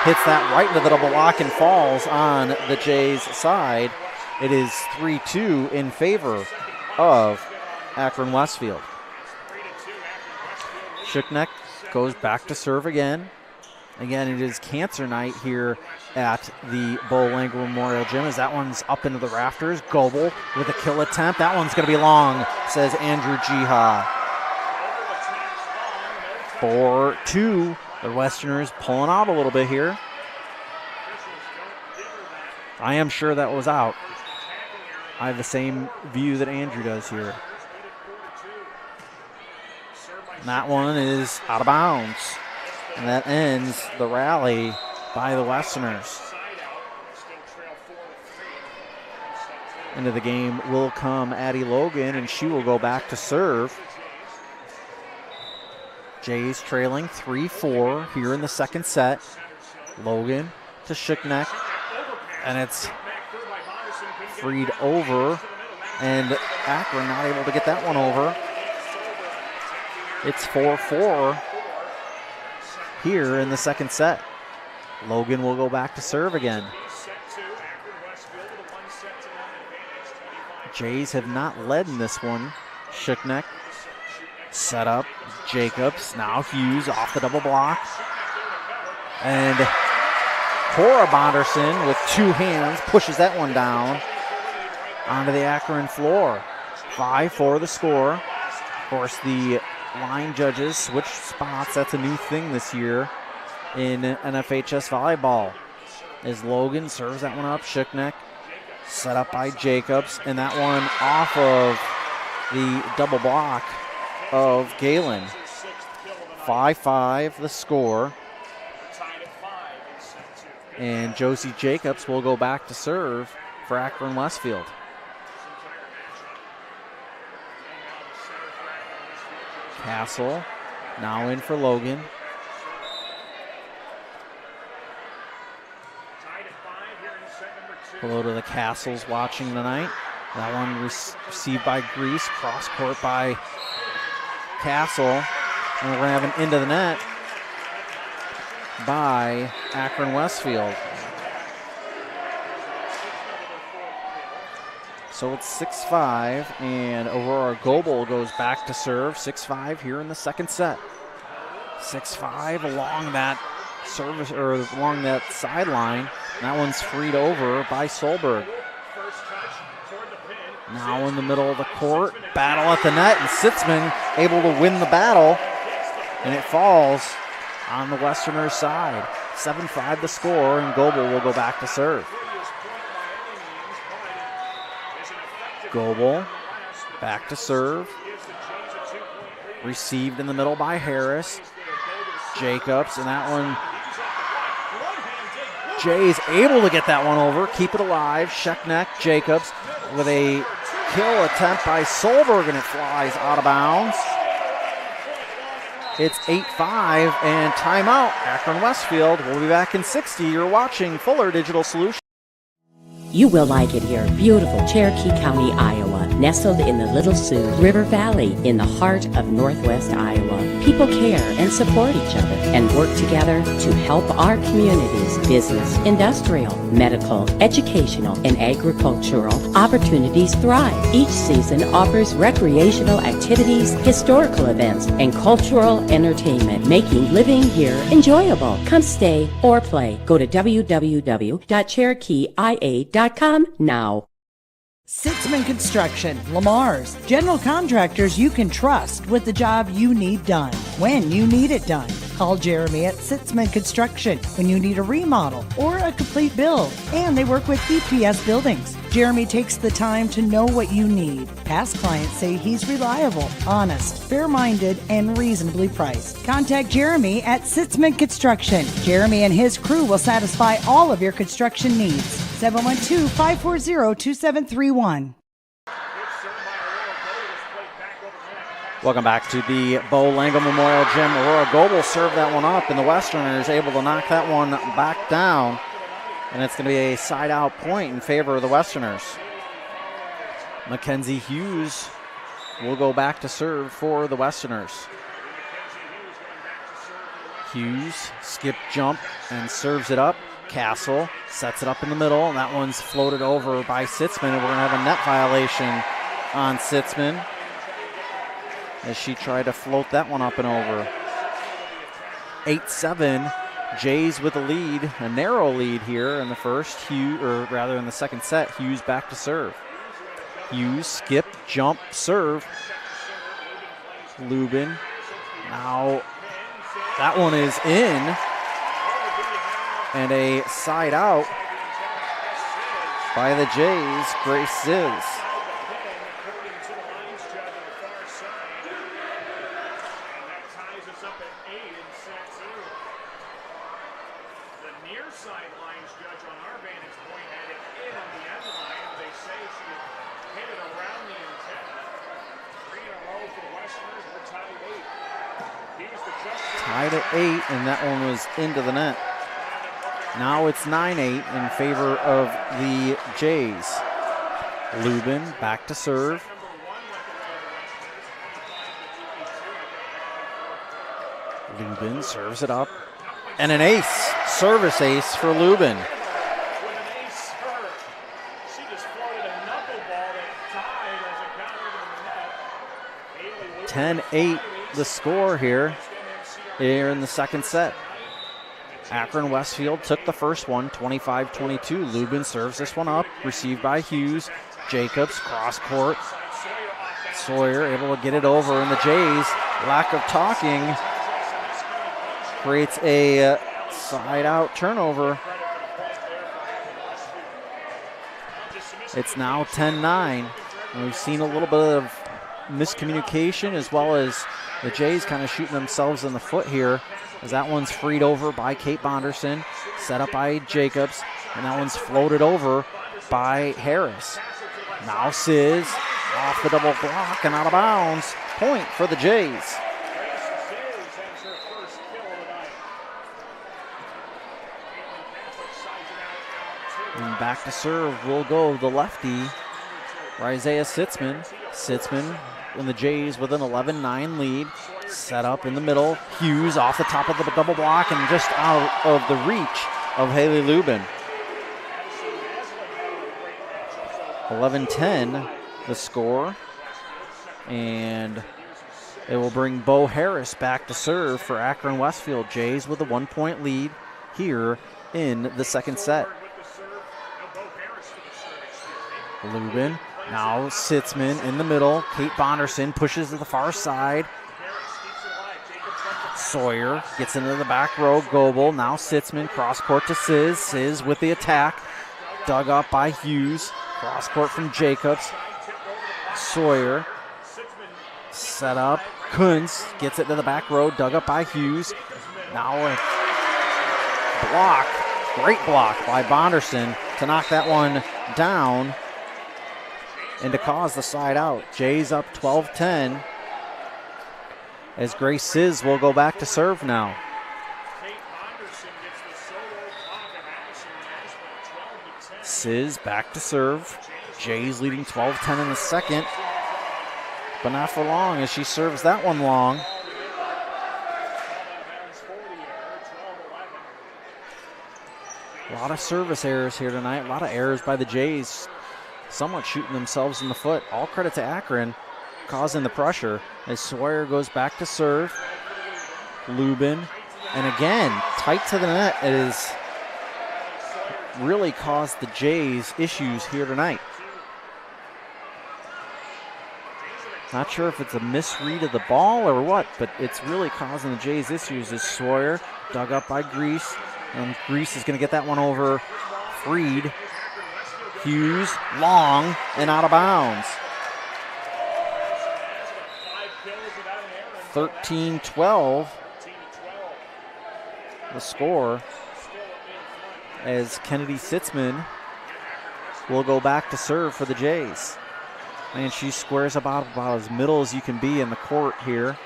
hits that right into the double block and falls on the Jays' side. It is 3-2 in favor of Akron-Westfield. Shookneck goes back to serve again. Again, it is cancer night here at the Bull-Langle Memorial Gym as that one's up into the rafters. Goebel with a kill attempt. That one's going to be long, says Andrew Jiha. 4-2. The Westerners pulling out a little bit here. I am sure that was out. I have the same view that Andrew does here. And that one is out of bounds. And that ends the rally by the Westerners. Into the game will come Addie Logan, and she will go back to serve. Jays trailing 3-4 here in the second set. Logan to Shookneck, and it's freed over, and Akron not able to get that one over. It's 4-4 here in the second set. Logan will go back to serve again. Jays have not led in this one. Shookneck set up. Jacobs, now Hughes off the double block. And Cora Bonderson with 2 hands pushes that one down onto the Akron floor. 5-4 the score. Of course, the line judges switch spots. That's a new thing this year in NFHS volleyball. As Logan serves that one up, Shookneck set up by Jacobs, and that one off of the double block of Gehlen. 5-5 the score. And Josie Jacobs will go back to serve for Akron-Westfield. Castle now in for Logan. Hello to the Castles watching tonight. That one received by Grease, cross court by Castle. And we're going to have an into the net by Akron-Westfield. So it's 6-5, and Aurora Goebel goes back to serve. 6-5 here in the second set. 6-5 along that service, or along that sideline. That one's freed over by Solberg. Now in the middle of the court, battle at the net, and Sitzman able to win the battle, and it falls on the Westerners' side. 7-5 the score, and Goebel will go back to serve. Goebel back to serve. Received in the middle by Harris. Jacobs, and that one, Jay's able to get that one over, keep it alive. Scheckneck, Jacobs with a kill attempt by Solberg, and it flies out of bounds. It's 8-5 and timeout. Akron-Westfield. We'll be back in 60. You're watching Fuller Digital Solutions. You will like it here. Beautiful Cherokee County, Iowa, nestled in the Little Sioux River Valley in the heart of Northwest Iowa. People care and support each other and work together to help our communities, business, industrial, medical, educational, and agricultural opportunities thrive. Each season offers recreational activities, historical events, and cultural entertainment, making living here enjoyable. Come stay or play. Go to www.cherokeeia.com now. Sitzman Construction, Lamar's, general contractors you can trust with the job you need done, when you need it done. Call Jeremy at Sitzman Construction when you need a remodel or a complete build. And they work with DPS buildings. Jeremy takes the time to know what you need. Past clients say he's reliable, honest, fair-minded, and reasonably priced. Contact Jeremy at Sitzman Construction. Jeremy and his crew will satisfy all of your construction needs. 712-540-2731. Welcome back to the Bo Langle Memorial Gym. Aurora Goebel served that one up, and the Westerners able to knock that one back down. And it's going to be a side-out point in favor of the Westerners. Mackenzie Hughes will go back to serve for the Westerners. Hughes, skip jump, and serves it up. Castle sets it up in the middle, and that one's floated over by Sitzman, and we're going to have a net violation on Sitzman as she tried to float that one up and over. 8-7, Jays with a lead, a narrow lead here in the first. Hughes, or rather in the second set. Hughes back to serve. Hughes, skip, jump, serve. Lubin. Now that one is in. And a side out by the Jays, Grace Ziz. Tied at 8, and that one was into the net. Now it's 9-8 in favor of the Jays. Lubin back to serve. Lubin serves it up. And an ace, service ace for Lubin. 10-8 the score here in the second set. Akron-Westfield took the first one, 25-22. Lubin serves this one up, received by Hughes. Jacobs, cross court. Sawyer able to get it over, and the Jays, lack of talking, creates a side-out turnover. It's now 10-9. And we've seen a little bit of miscommunication, as well as the Jays kind of shooting themselves in the foot here, as that one's freed over by Kate Bonderson, set up by Jacobs, and that one's floated over by Harris. Now Sizz off the double block and out of bounds. Point for the Jays. And back to serve will go the lefty, Isaiah Sitzman. Sitzman and the Jays with an 11-9 lead. Set up in the middle. Hughes off the top of the double block and just out of the reach of Haley Lubin. 11-10 the score. And it will bring Bo Harris back to serve for Akron-Westfield. Jays with a 1-point lead here in the second set. Lubin, now Sitzman in the middle. Kate Bonderson pushes to the far side. Sawyer gets into the back row. Goebel, now Sitzman, cross court to Sizz. Sizz with the attack. Dug up by Hughes. Cross court from Jacobs. Sawyer. Set up. Kuntz gets it to the back row. Dug up by Hughes. Now a block. Great block by Bonderson to knock that one down and to cause the side out. Jays up 12-10 as Grace Sizz will go back to serve now. Sizz back to serve. Jays leading 12-10 in the second, but not for long as she serves that one long. A lot of service errors here tonight. A lot of errors by the Jays. Somewhat shooting themselves in the foot. All credit to Akron causing the pressure as Sawyer goes back to serve. Lubin. And again, tight to the net. It has really caused the Jays issues here tonight. Not sure if it's a misread of the ball or what, but it's really causing the Jays issues as Sawyer dug up by Grease. And Grease is going to get that one over Freed. Hughes, long, and out of bounds. 13-12, the score, as Kennedy Sitzman will go back to serve for the Jays. And she squares about as middle as you can be in the court here.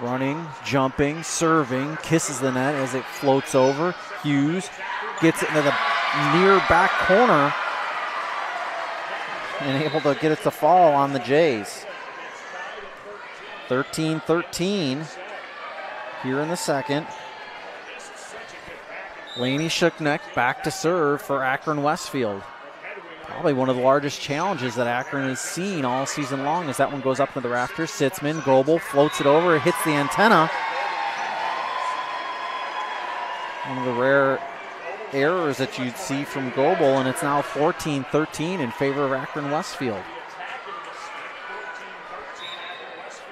Running, jumping, serving, kisses the net as it floats over. Hughes gets it into the near back corner and able to get it to fall on the Jays. 13-13 here in the second. Lainey Shukneck back to serve for Akron-Westfield. Probably one of the largest challenges that Akron has seen all season long as that one goes up to the rafters. Sitzman, Goebel floats it over, it hits the antenna. One of the rare errors that you'd see from Goebel, and it's now 14-13 in favor of Akron-Westfield.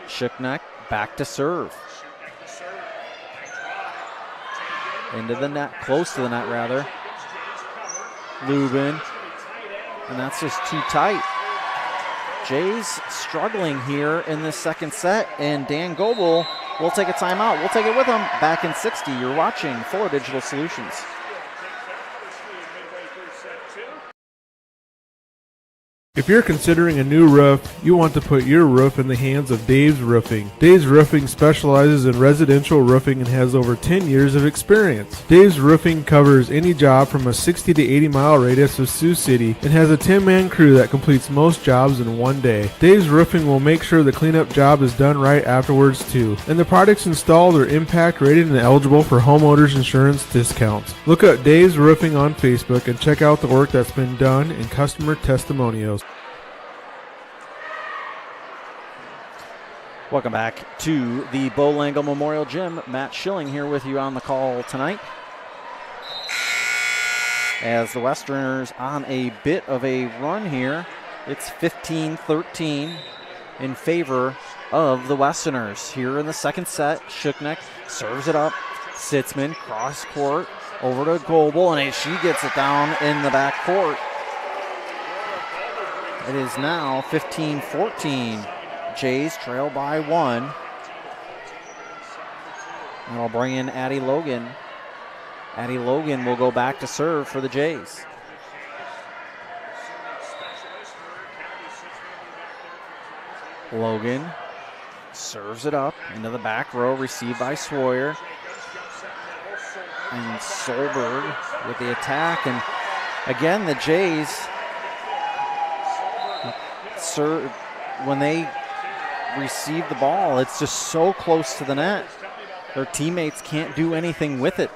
Shukneck back to serve. Into the net, close to the net rather. Lubin. And that's just too tight. Jays struggling here in this second set, and Dan Goebel will take a timeout. We'll take it with him. Back in 60, you're watching Fuller Digital Solutions. If you're considering a new roof, you want to put your roof in the hands of Dave's Roofing. Dave's Roofing specializes in residential roofing and has over 10 years of experience. Dave's Roofing covers any job from a 60 to 80 mile radius of Sioux City and has a 10-man crew that completes most jobs in one day. Dave's Roofing will make sure the cleanup job is done right afterwards too. And the products installed are impact rated and eligible for homeowners insurance discounts. Look up Dave's Roofing on Facebook and check out the work that's been done and customer testimonials. Welcome back to the Bo Langle Memorial Gym. Matt Schilling here with you on the call tonight. As the Westerners on a bit of a run here, it's 15-13 in favor of the Westerners. Here in the second set, Shukneck serves it up. Sitzman, cross court, over to Goebel, and she gets it down in the back court. It is now 15-14. Jays trail by one. And I'll bring in Addie Logan. Addie Logan will go back to serve for the Jays. Logan serves it up into the back row, received by Sawyer. And Solberg with the attack. And again, the Jays, when they receive the ball, it's just so close to the net. Their teammates can't do anything with it.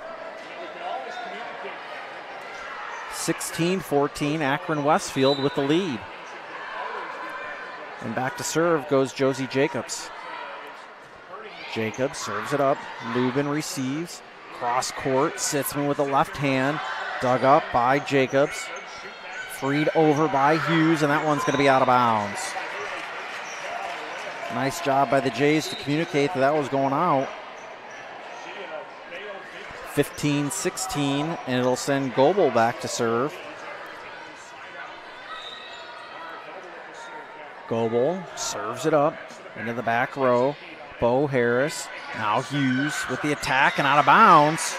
16-14, Akron-Westfield with the lead. And back to serve goes Josie Jacobs. Jacobs serves it up. Lubin receives. Cross court. Sitzman with the left hand. Dug up by Jacobs. Freed over by Hughes, and that one's going to be out of bounds. Nice job by the Jays to communicate that was going out. 15-16, and it'll send Goebel back to serve. Goebel serves it up into the back row. Bo Harris, now Hughes with the attack and out of bounds.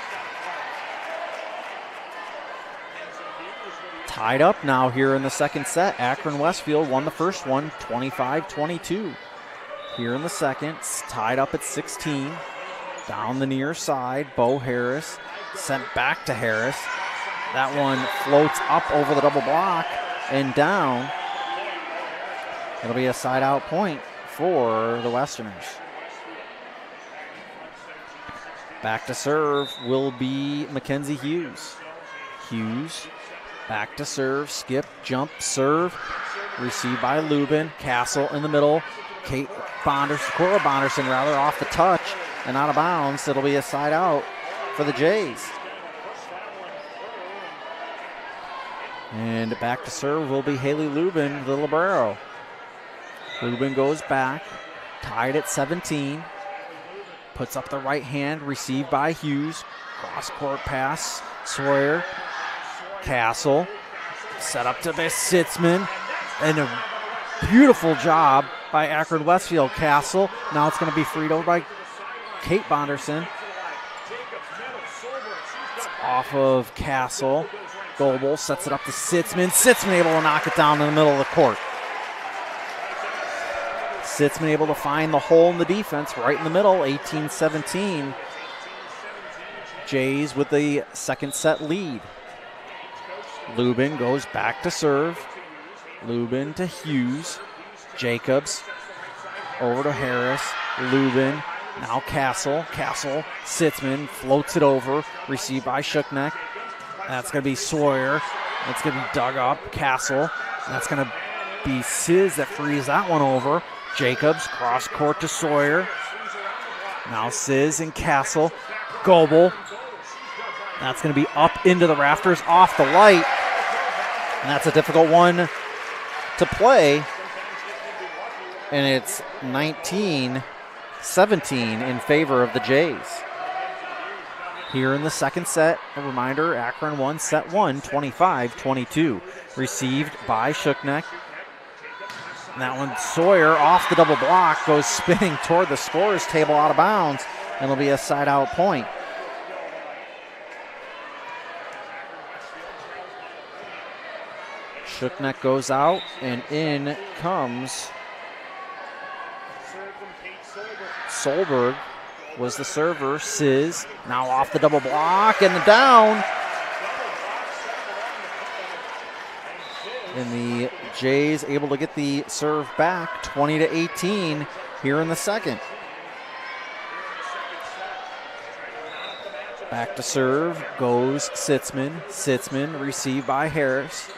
Tied up now here in the second set. Akron-Westfield won the first one, 25-22. Here in the second, tied up at 16. Down the near side, Bo Harris sent back to Harris. That one floats up over the double block and down. It'll be a side out point for the Westerners. Back to serve will be Mackenzie Hughes. Hughes back to serve, skip, jump, serve. Received by Lubin. Castle in the middle. Cora Bonderson off the touch and out of bounds. It'll be a side out for the Jays. And back to serve will be Haley Lubin, the libero. Lubin goes back, tied at 17. Puts up the right hand, received by Hughes. Cross-court pass, Sawyer. Castle, set up to Sitzman. And a beautiful job by Akron-Westfield. Castle, now it's going to be freed over by Kate Bonderson. It's off of Castle. Goebel sets it up to Sitzman. Sitzman able to knock it down in the middle of the court. Sitzman able to find the hole in the defense right in the middle, 18-17. Jays with the second set lead. Lubin goes back to serve. Lubin to Hughes. Jacobs over to Harris. Lubin, now Castle. Castle, Sitzman floats it over. Received by Shookneck. That's going to be Sawyer. That's going to be dug up. Castle. That's going to be Sizz that frees that one over. Jacobs, cross court to Sawyer. Now Sizz and Castle. Goebel. That's going to be up into the rafters, off the light. And that's a difficult one to play. And it's 19-17 in favor of the Jays. Here in the second set, a reminder, Akron won set one, 25-22. Received by Shookneck. And that one, Sawyer off the double block, goes spinning toward the scorer's table out of bounds, and it'll be a side out point. Shookneck goes out, and in comes Solberg. Was the server. Sizz now off the double block and down. And the Jays able to get the serve back, 20-18 here in the second. Back to serve goes Sitzman. Sitzman received by Harris.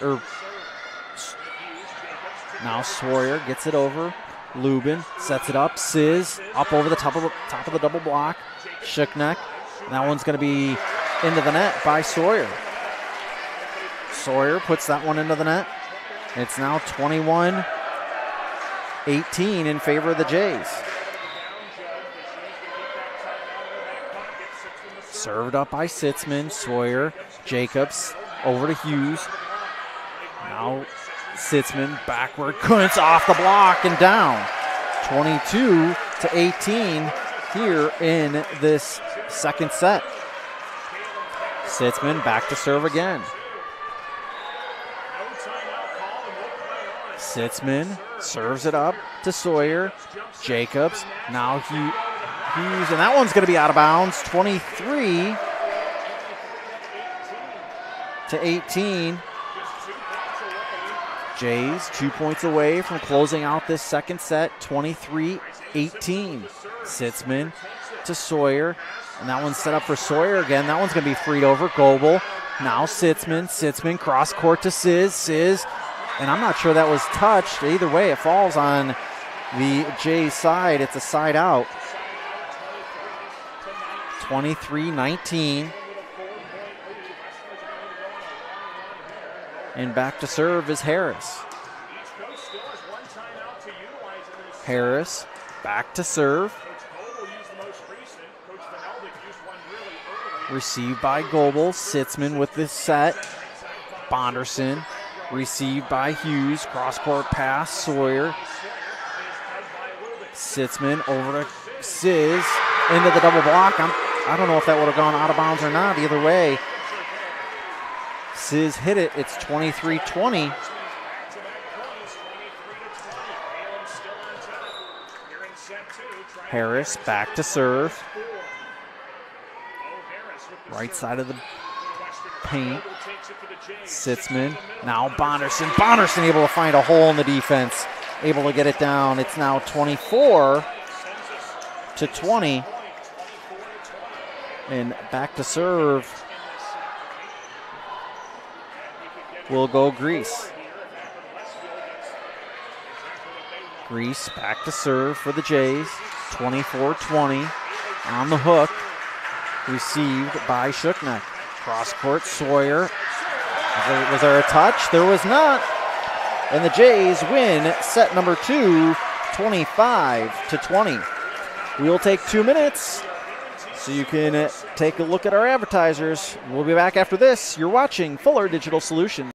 Now Sawyer gets it over. Lubin sets it up. Sizz up over the top of the double block. Shookneck. That one's going to be into the net by Sawyer. Sawyer puts that one into the net. It's now 21-18 in favor of the Jays. Served up by Sitzman. Sawyer. Jacobs over to Hughes. Now Sitzman backward. Kuntz off the block and down. 22-18 here in this second set. Sitzman back to serve again. Sitzman serves it up to Sawyer. Jacobs. Now Hughes, and that one's going to be out of bounds. 23-18. Jays 2 points away from closing out this second set, 23-18. Sitzman to Sawyer, and that one's set up for Sawyer again. That one's going to be freed over. Goebel, now Sitzman. Sitzman cross court to Sizz, and I'm not sure that was touched. Either way, it falls on the Jays side. It's a side out. 23-19. And back to serve is Harris. Harris back to serve. Received by Goebel. Sitzman with the set. Bonderson received by Hughes. Cross-court pass. Sawyer. Sitzman over to Sizz. Into the double block. I don't know if that would have gone out of bounds or not. Either way, Sizz hit it. It's 23-20. Harris back to serve. Right side of the paint. Sitzman. Now Bonderson. Bonderson able to find a hole in the defense. Able to get it down. It's now 24-20. And back to serve will go Grease. Grease back to serve for the Jays. 24-20 on the hook. Received by Shookneck. Cross court, Sawyer. Was there a touch? There was not. And the Jays win set number 2, 25-20. We'll take 2 minutes so you can take a look at our advertisers. We'll be back after this. You're watching Fuller Digital Solutions.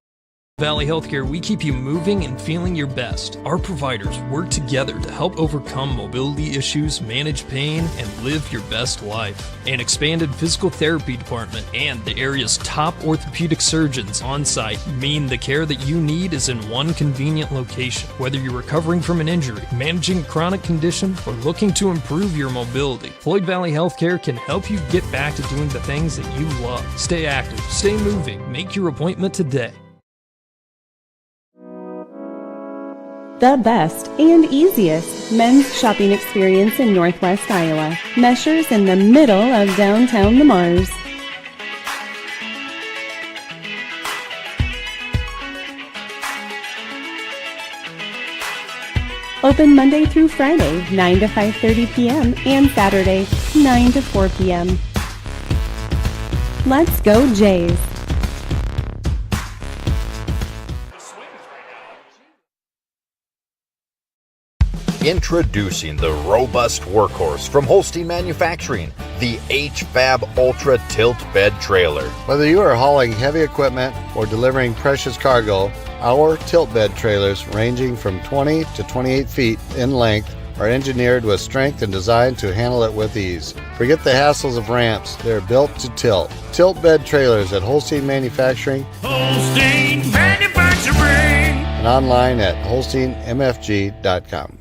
Valley Healthcare, we keep you moving and feeling your best. Our providers work together to help overcome mobility issues, manage pain, and live your best life. An expanded physical therapy department and the area's top orthopedic surgeons on site mean the care that you need is in one convenient location. Whether you're recovering from an injury, managing a chronic condition, or looking to improve your mobility, Floyd Valley Healthcare can help you get back to doing the things that you love. Stay active, stay moving, make your appointment today. The best and easiest men's shopping experience in Northwest Iowa. Measures in the middle of downtown Le Mars. Open Monday through Friday, 9 to 5:30 p.m. and Saturday, 9 to 4 p.m. Let's go Jays! Introducing the robust workhorse from Holstein Manufacturing, the HFAB Ultra Tilt Bed Trailer. Whether you are hauling heavy equipment or delivering precious cargo, our tilt bed trailers, ranging from 20 to 28 feet in length, are engineered with strength and designed to handle it with ease. Forget the hassles of ramps. They're built to tilt. Tilt bed trailers at Holstein Manufacturing. Holstein Manufacturing. And online at holsteinmfg.com.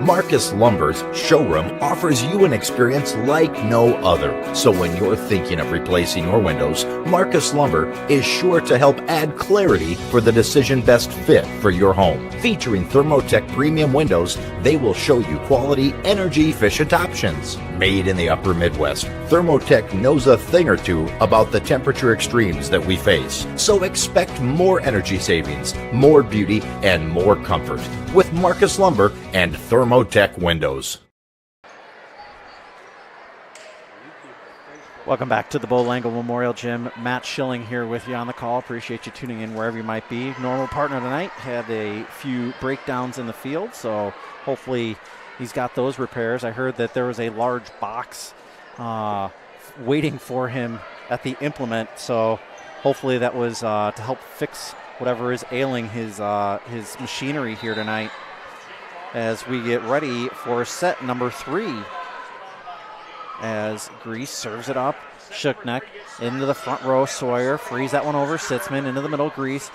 Marcus Lumber's showroom offers you an experience like no other. So when you're thinking of replacing your windows, Marcus Lumber is sure to help add clarity for the decision best fit for your home. Featuring Thermotech premium windows, they will show you quality, energy-efficient options. Made in the upper Midwest, Thermotech knows a thing or two about the temperature extremes that we face. So expect more energy savings, more beauty, and more comfort with Marcus Lumber and Thermotech windows. Welcome back to the Bo Langle Memorial Gym. Matt Schilling here with you on the call. Appreciate you tuning in wherever you might be. Normal partner tonight had a few breakdowns in the field, so hopefully he's got those repairs. I heard that there was a large box waiting for him at the implement, so hopefully that was to help fix whatever is ailing his machinery here tonight as we get ready for set number 3. As Grease serves it up, Shookneck into the front row. Sawyer frees that one over. Sitzman into the middle. Grease.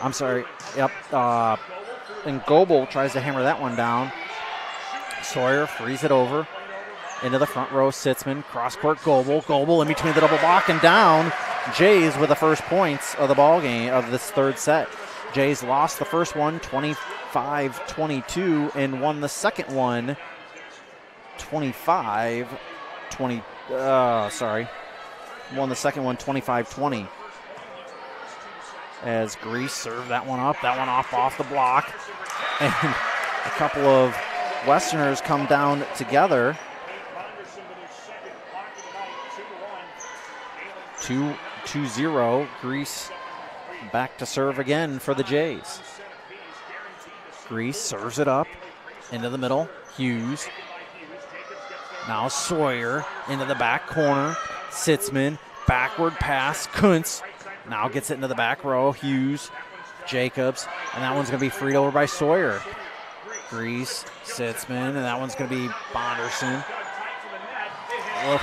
I'm sorry. Yep. And Goebel tries to hammer that one down. Sawyer frees it over into the front row. Sitzman, cross-court Goebel. Goebel in between the double block and down. Jays with the first points of the ball game of this third set. Jays lost the first one 25-22 and won the second one 25-20. Won the second one 25-20. As Grease served that one up, that one off the block. And a couple of Westerners come down together. 2-0. Grease back to serve again for the Jays. Grease serves it up into the middle. Hughes. Now Sawyer into the back corner. Sitzman, backward pass. Kuntz now gets it into the back row. Hughes, Jacobs, and that one's going to be freed over by Sawyer. Grease, Sitzman, and that one's going to be Bonderson. Well,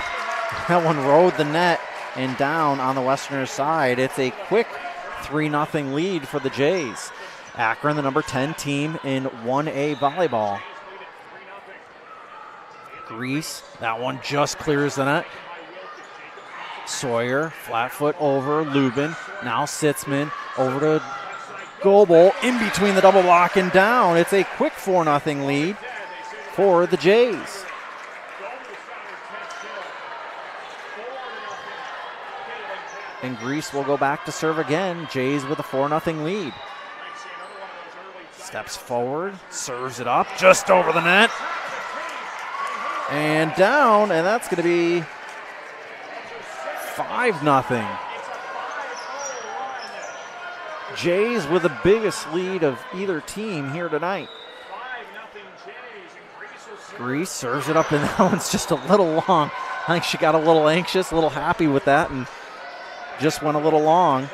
that one rode the net and down on the Westerners side. It's a quick 3-0 lead for the Jays. Akron, the number 10 team in 1A volleyball. Grease, that one just clears the net. Sawyer, flat foot over, Lubin. Now Sitzman over to Goebel, in between the double block and down. It's a quick 4-0 lead for the Jays. And Grease will go back to serve again. Jays with a 4-0 lead. Steps forward, serves it up, just over the net. And down, and that's going to be 5-0. Jays with the biggest lead of either team here tonight. Grease serves it up, and that one's just a little long. I think she got a little anxious, a little happy with that, and just went a little long.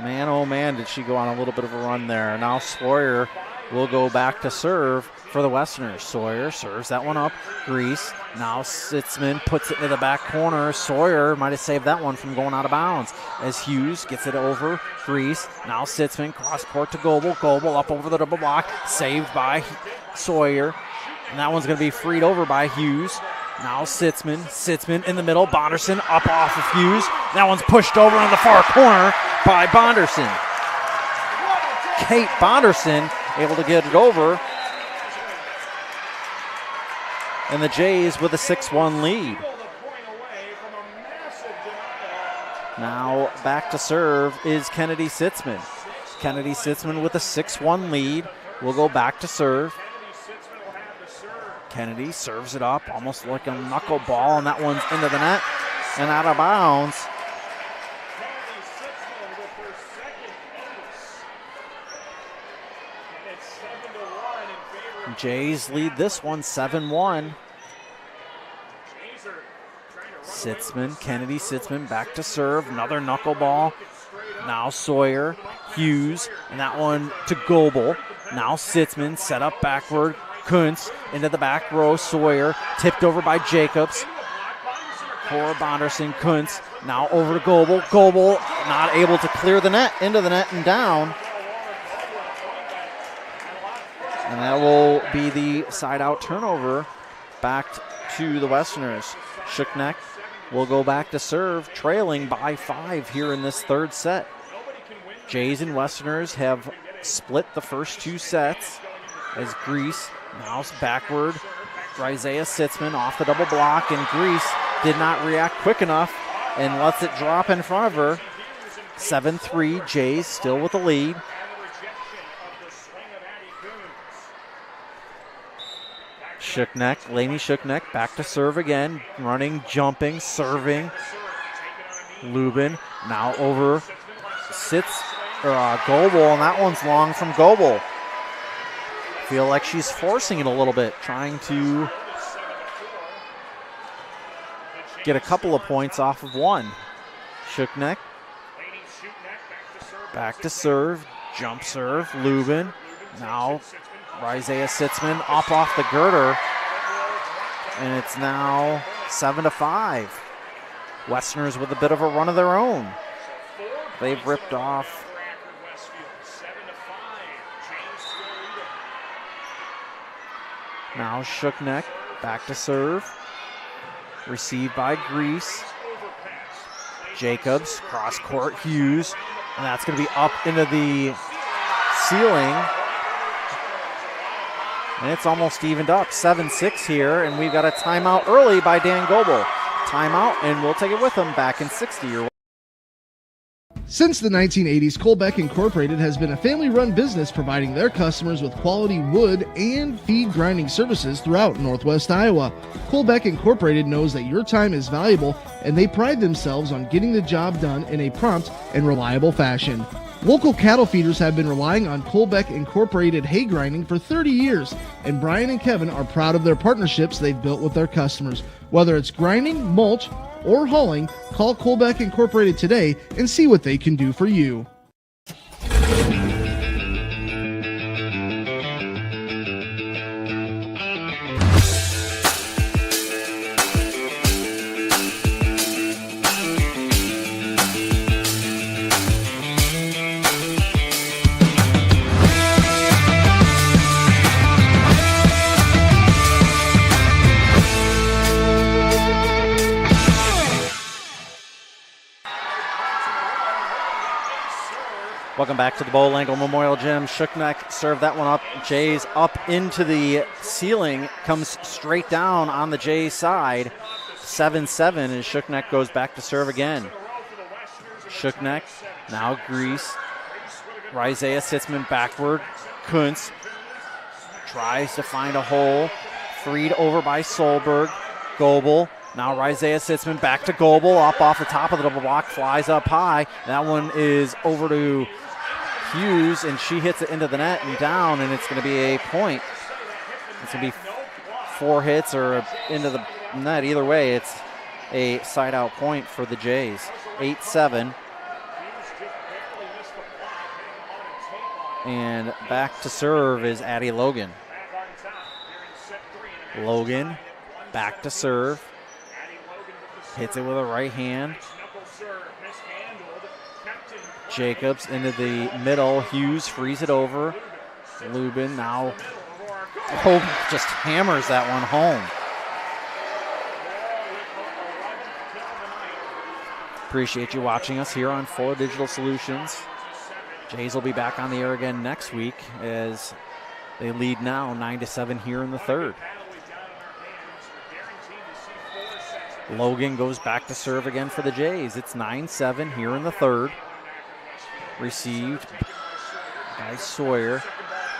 Man, oh man, did she go on a little bit of a run there. Now Sawyer will go back to serve for the Westerners. Sawyer serves that one up. Grease. Now Sitzman puts it into the back corner. Sawyer might have saved that one from going out of bounds as Hughes gets it over. Grease. Now Sitzman cross court to Goebel. Goebel up over the double block. Saved by Sawyer. And that one's going to be freed over by Hughes. Now Sitzman. Sitzman in the middle. Bonderson up off of Hughes. That one's pushed over in the far corner by Bonderson. Kate Bonderson able to get it over. And the Jays with a 6-1 lead. Now back to serve is Kennedy Sitzman. Kennedy Sitzman with a 6-1 lead will go back to serve. Kennedy serves it up almost like a knuckleball, and that one's into the net and out of bounds. Jays lead this one 7-1. Sitzman, Kennedy Sitzman back to serve. Another knuckleball. Now Sawyer, Hughes, and that one to Goebel. Now Sitzman set up backward. Kuntz into the back row. Sawyer tipped over by Jacobs. For Bonderson, Kuntz now over to Goebel. Goebel not able to clear the net, into the net and down. And that will be the side-out turnover back to the Westerners. Shuckneck will go back to serve, trailing by 5 here in this third set. Jays and Westerners have split the first 2 sets as Grease now backward. Isaiah Sitzman off the double block, and Grease did not react quick enough and lets it drop in front of her. 7-3, Jays still with the lead. Shuckneck, Lainey Shuckneck back to serve again. Running, jumping, serving. Lubin now over Goebel, and that one's long from Goebel. Feel like she's forcing it a little bit, trying to get a couple of points off of one. Shuckneck back to serve, jump serve. Lubin now. Isaiah Sitzman up off the girder, and it's now 7-5. Westerners with a bit of a run of their own. They've ripped off now Shuckneck back to serve. Received by Grease. Jacobs cross court. Hughes, and that's going to be up into the ceiling. And it's almost evened up, 7-6 here, and we've got a timeout early by Dan Goebel. Timeout, and we'll take it with him back in 60. Since the 1980s, Colbeck Incorporated has been a family-run business providing their customers with quality wood and feed grinding services throughout Northwest Iowa. Colbeck Incorporated knows that your time is valuable, and they pride themselves on getting the job done in a prompt and reliable fashion. Local cattle feeders have been relying on Colbeck Incorporated hay grinding for 30 years, and Brian and Kevin are proud of their partnerships they've built with their customers. Whether it's grinding, mulch, or hauling, call Colbeck Incorporated today and see what they can do for you. Welcome back to the Bo Langle Memorial Gym. Shookneck served that one up. Jays up into the ceiling, comes straight down on the Jays side. 7-7, and Shookneck goes back to serve again. Shookneck, now Grease. Isaiah Sitzman backward. Kuntz tries to find a hole. Freed over by Solberg. Goebel. Now Isaiah Sitzman back to Goebel. Up off the top of the double block. Flies up high. That one is over to Hughes, and she hits it into the net and down, and it's going to be a point. It's going to be 4 hits or into the net. Either way, it's a side-out point for the Jays. 8-7. And back to serve is Addie Logan. Logan back to serve. Hits it with a right hand. Jacobs into the middle. Hughes frees it over. Lubin now just hammers that one home. Appreciate you watching us here on Fuller Digital Solutions. Jays will be back on the air again next week as they lead now 9-7 here in the third. Logan goes back to serve again for the Jays. It's 9-7 here in the third. Received by Sawyer.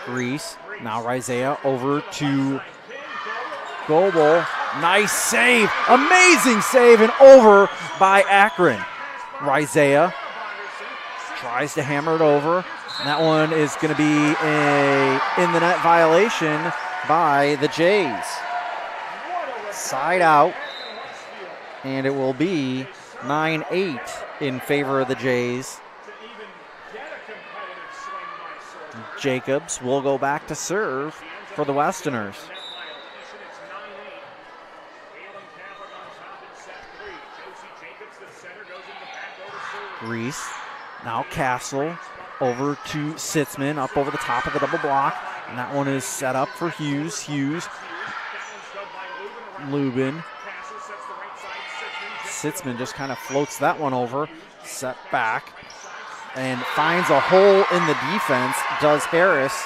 Reese. Now Isaiah over to Goebel. Nice save. Amazing save and over by Akron. Isaiah tries to hammer it over. And that one is going to be a in the net violation by the Jays. Side out. And it will be 9-8 in favor of the Jays. Jacobs will go back to serve for the Westerners. Reese, now Castle, over to Sitzman, up over the top of the double block. And that one is set up for Hughes. Hughes, Lubin. Sitzman just kind of floats that one over, set back, and finds a hole in the defense. Does Harris,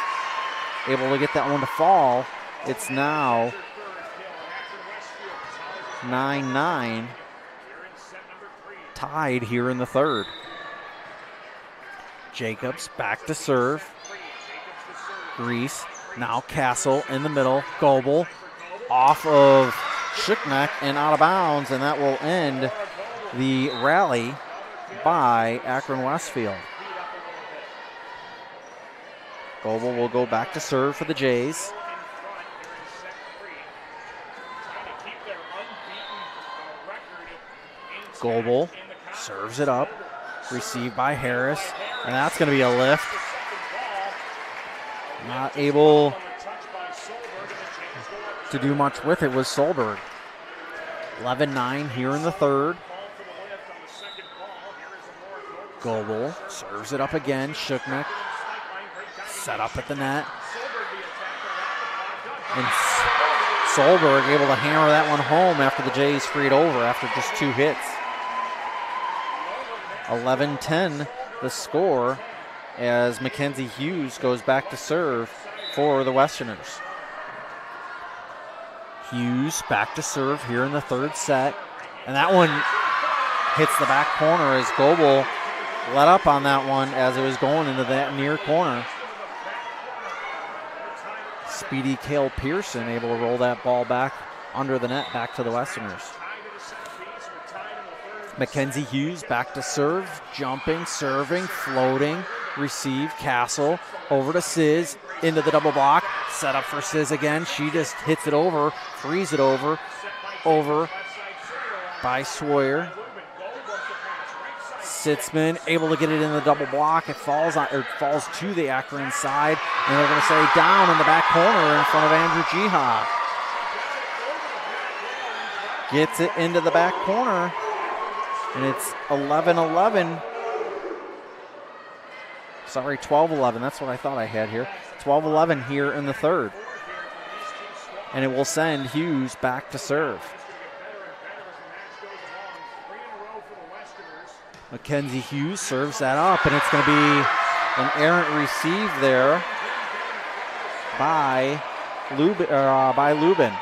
able to get that one to fall. It's now 9-9, tied here in the third. Jacobs back to serve. Reese, now Castle in the middle. Goebel off of Shookneck and out of bounds, and that will end the rally by Akron-Westfield. Goebel will go back to serve for the Jays. Goebel serves it up, received by Harris, and that's going to be a lift. Not able to do much with it was Solberg. 11-9 here in the third. Goebel serves it up again. Shookneck set up at the net. And Solberg able to hammer that one home after the Jays freed over after just 2 hits. 11-10 the score as Mackenzie Hughes goes back to serve for the Westerners. Hughes back to serve here in the third set. And that one hits the back corner as Goebel let up on that one as it was going into that near corner. Speedy Cale Pearson able to roll that ball back under the net back to the Westerners. Mackenzie Hughes back to serve, jumping, serving, floating. receive. Castle over to Sizz, into the double block. Set up for Sizz again. She just hits it over, frees it over by Sawyer. Sitzman able to get it in the double block. It falls to the Akron side, and they're going to say down in the back corner in front of Andrew Jihad. Gets it into the back corner, and it's 11-11. Sorry, 12-11. That's what I thought I had here. 12-11 here in the third. And it will send Hughes back to serve. Mackenzie Hughes serves that up, and it's going to be an errant receive there by Lubin.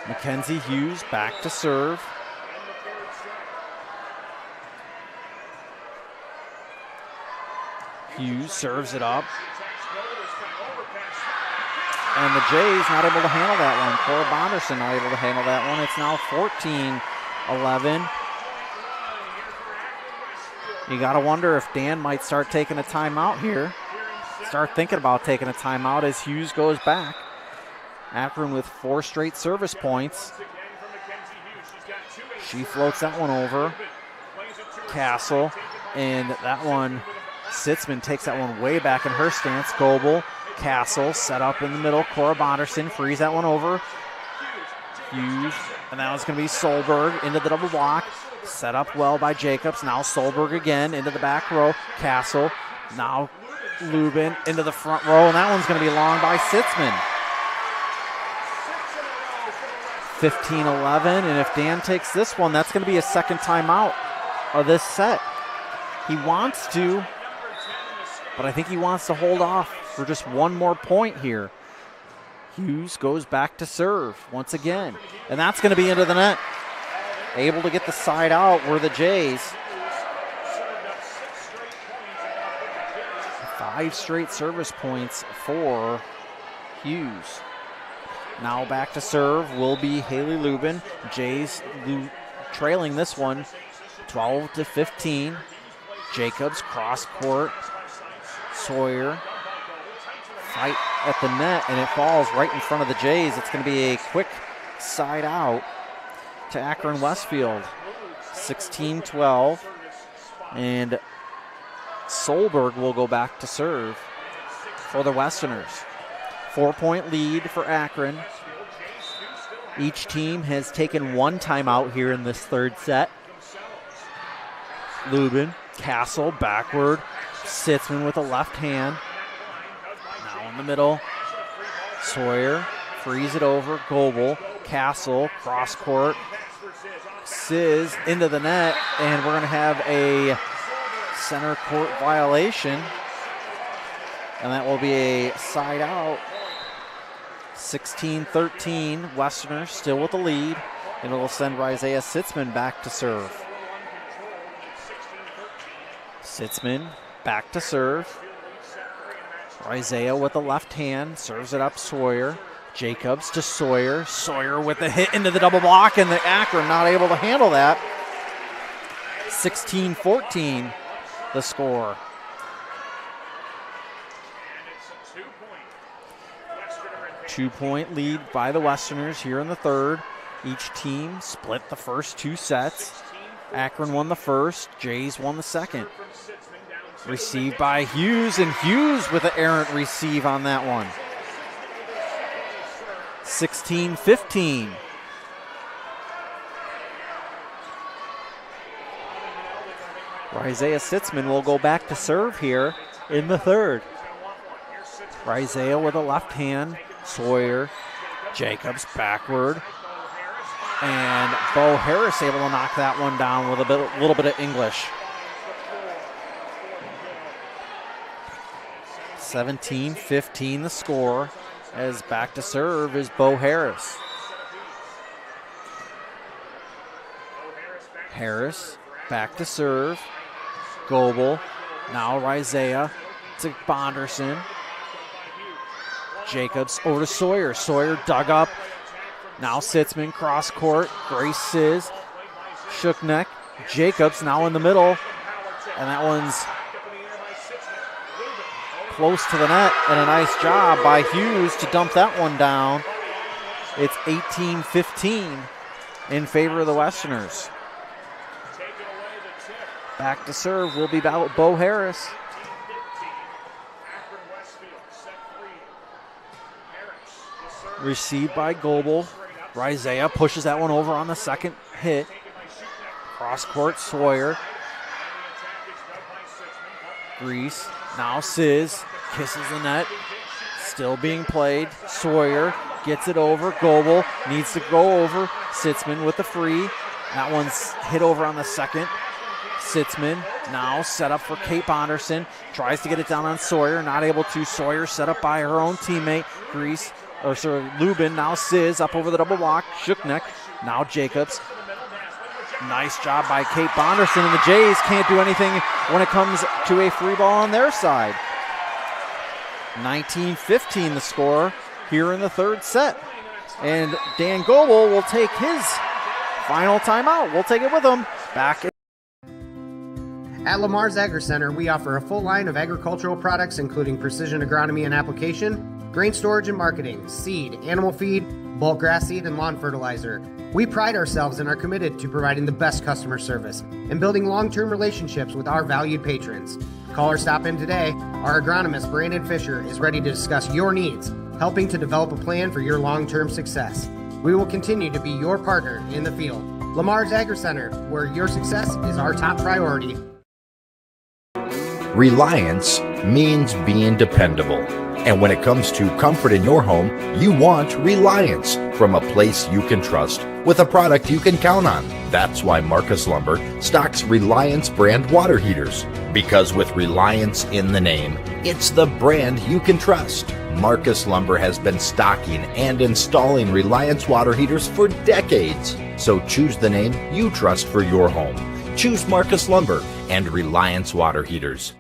Mackenzie Hughes back to serve. Hughes serves it up. And the Jays not able to handle that one. Cora Bonderson not able to handle that one. It's now 14-11. You got to wonder if Dan might start taking a timeout here. Start thinking about taking a timeout as Hughes goes back. Akron with 4 straight service points. She floats that one over. Castle, and that one, Sitzman takes that one way back in her stance. Goebel, Castle, set up in the middle. Cora Bonderson frees that one over. Hughes, and that one's going to be Solberg into the double block. Set up well by Jacobs. Now Solberg again into the back row. Castle, now Lubin into the front row, and that one's going to be long by Sitzman. 15-11, and if Dan takes this one, that's going to be a second timeout of this set. He wants to, but I think he wants to hold off for just one more point here. Hughes goes back to serve once again, and that's going to be into the net. Able to get the side out were the Jays. 5 straight service points for Hughes. Now back to serve will be Haley Lubin. Jays trailing this one 12-15. Jacobs cross court. Sawyer fight at the net, and it falls right in front of the Jays. It's going to be a quick side out to Akron-Westfield. 16-12. And Solberg will go back to serve for the Westerners. 4-point lead for Akron. Each team has taken one timeout here in this third set. Lubin, Castle, backward. Sitzman with a left hand. Now in the middle. Sawyer frees it over. Goebel, Castle, cross court. Sizz into the net, and we're going to have a center court violation. And that will be a side out. 16-13, Westerners still with the lead, and it will send Isaiah Sitzman back to serve. Sitzman back to serve. Isaiah with the left hand, serves it up Sawyer. Jacobs to Sawyer. Sawyer with the hit into the double block, and the Akron not able to handle that. 16-14, the score. Two-point lead by the Westerners here in the third. Each team split the first 2 sets. Akron won the first. Jays won the second. Received by Hughes, and Hughes with an errant receive on that one. 16-15. Isaiah Sitzman will go back to serve here in the third. Isaiah with a left hand. Sawyer, Jacobs backward, and Bo Harris able to knock that one down with a little bit of English. 17-15 the score, as back to serve is Bo Harris. Harris back to serve. Goebel, now Isaiah to Bonderson. Jacobs over to Sawyer. Sawyer dug up. Now Sitzman cross court. Grace Sizz. Shook neck. Jacobs now in the middle. And that one's close to the net, and a nice job by Hughes to dump that one down. It's 18-15 in favor of the Westerners. Back to serve will be Bo Harris. Received by Goebel. Rizea pushes that one over on the second hit. Cross court, Sawyer. Grease. Now Sizz kisses the net. Still being played. Sawyer gets it over. Goebel needs to go over. Sitzman with the free. That one's hit over on the second. Sitzman now set up for Kate Bonderson. Tries to get it down on Sawyer. Not able to. Sawyer set up by her own teammate. Lubin. Now Sizz up over the double block. Shookneck. Now Jacobs. Nice job by Kate Bonderson, and the Jays can't do anything when it comes to a free ball on their side. 19-15 the score here in the third set. And Dan Goebel will take his final timeout. We'll take it with him. Back At Lamar's Agri Center, we offer a full line of agricultural products including precision agronomy and application, grain storage and marketing, seed, animal feed, bulk grass seed, and lawn fertilizer. We pride ourselves and are committed to providing the best customer service and building long-term relationships with our valued patrons. Call or stop in today. Our agronomist, Brandon Fisher, is ready to discuss your needs, helping to develop a plan for your long-term success. We will continue to be your partner in the field. Lamar's Agri Center, where your success is our top priority. Reliance means being dependable. And when it comes to comfort in your home, you want Reliance, from a place you can trust with a product you can count on. That's why Marcus Lumber stocks Reliance brand water heaters. Because with Reliance in the name, it's the brand you can trust. Marcus Lumber has been stocking and installing Reliance water heaters for decades. So choose the name you trust for your home. Choose Marcus Lumber and Reliance water heaters.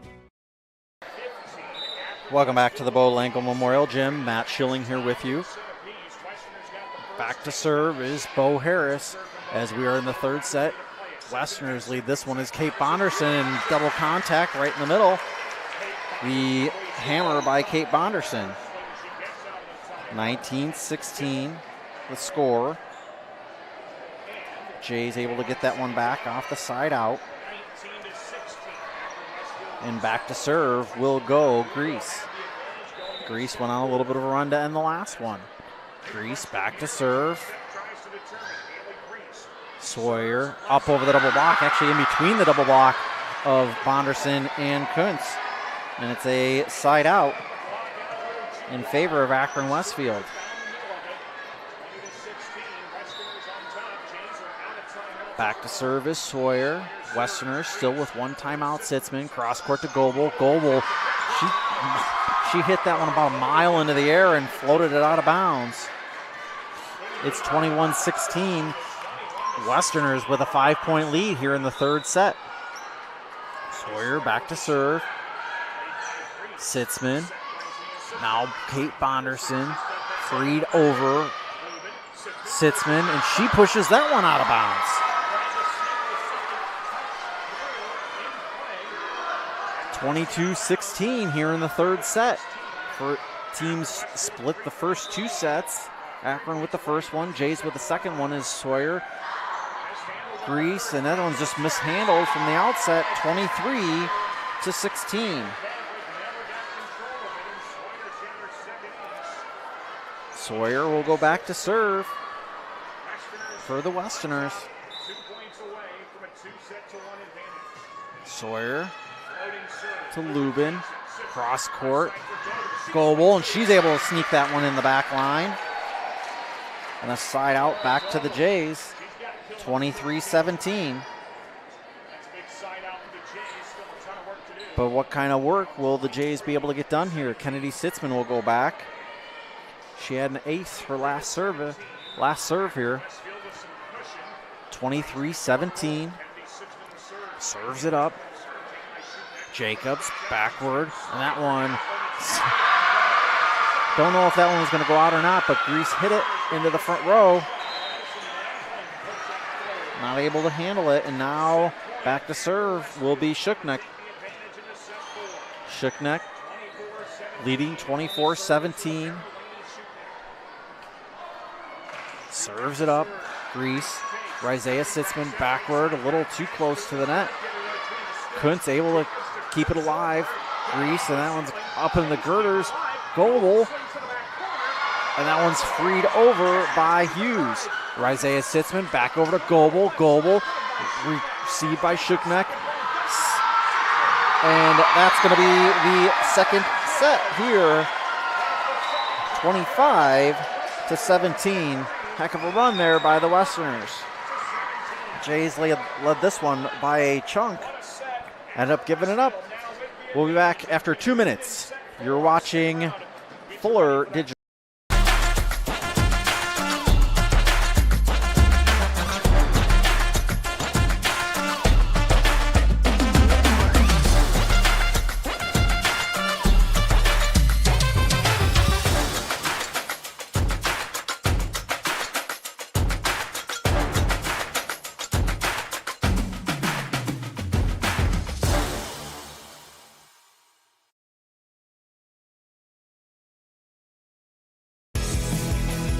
Welcome back to the Bo Langle Memorial Gym. Matt Schilling here with you. Back to serve is Bo Harris as we are in the third set. Westerners lead this one is Kate Bonderson, and double contact right in the middle. The hammer by Kate Bonderson. 19-16 the score. Jay's able to get that one back off the side out. And back to serve will go Grease. Grease went on a little bit of a run to end the last one. Grease back to serve. Sawyer up over the double block, actually in between the double block of Bonderson and Kuntz. And it's a side out in favor of Akron-Westfield. Back to serve is Sawyer. Westerners still with one timeout. Sitzman, cross court to Goebel. Goebel, she hit that one about a mile into the air and floated it out of bounds. It's 21-16. Westerners with a 5-point lead here in the third set. Sawyer back to serve. Sitzman. Now Kate Bonderson freed over Sitzman, and she pushes that one out of bounds. 22-16 here in the third set. Teams split the first two sets. Akron with the first one, Jays with the second one is Sawyer. Grease, and that one's just mishandled from the outset, 23-16. Sawyer will go back to serve for the Westerners. Sawyer to Lubin, cross court, Goebel, and she's able to sneak that one in the back line. And a side out back to the Jays, 23-17. But what kind of work will the Jays be able to get done here? Kennedy Sitzman will go back. She had an ace her last serve here. 23-17. Serves it up. Jacobs backward, and that one, don't know if that one was going to go out or not, but Grease hit it into the front row. Not able to handle it, and now Back to serve will be Shuknek. Shuknek leading 24-17. Serves it up. Grease. Isaiah Sitzman backward, a little too close to the net. Kuntz able to keep it alive. Grease, and that one's up in the girders. Goebel. And that one's freed over by Hughes. Isaiah Sitzman back over to Goebel. Goebel received by Shuknek. And that's going to be the second set here. 25-17. Heck of a run there by the Westerners. Jays led this one by a chunk. Ended up giving it up. We'll be back after 2 minutes. You're watching Fuller Digital.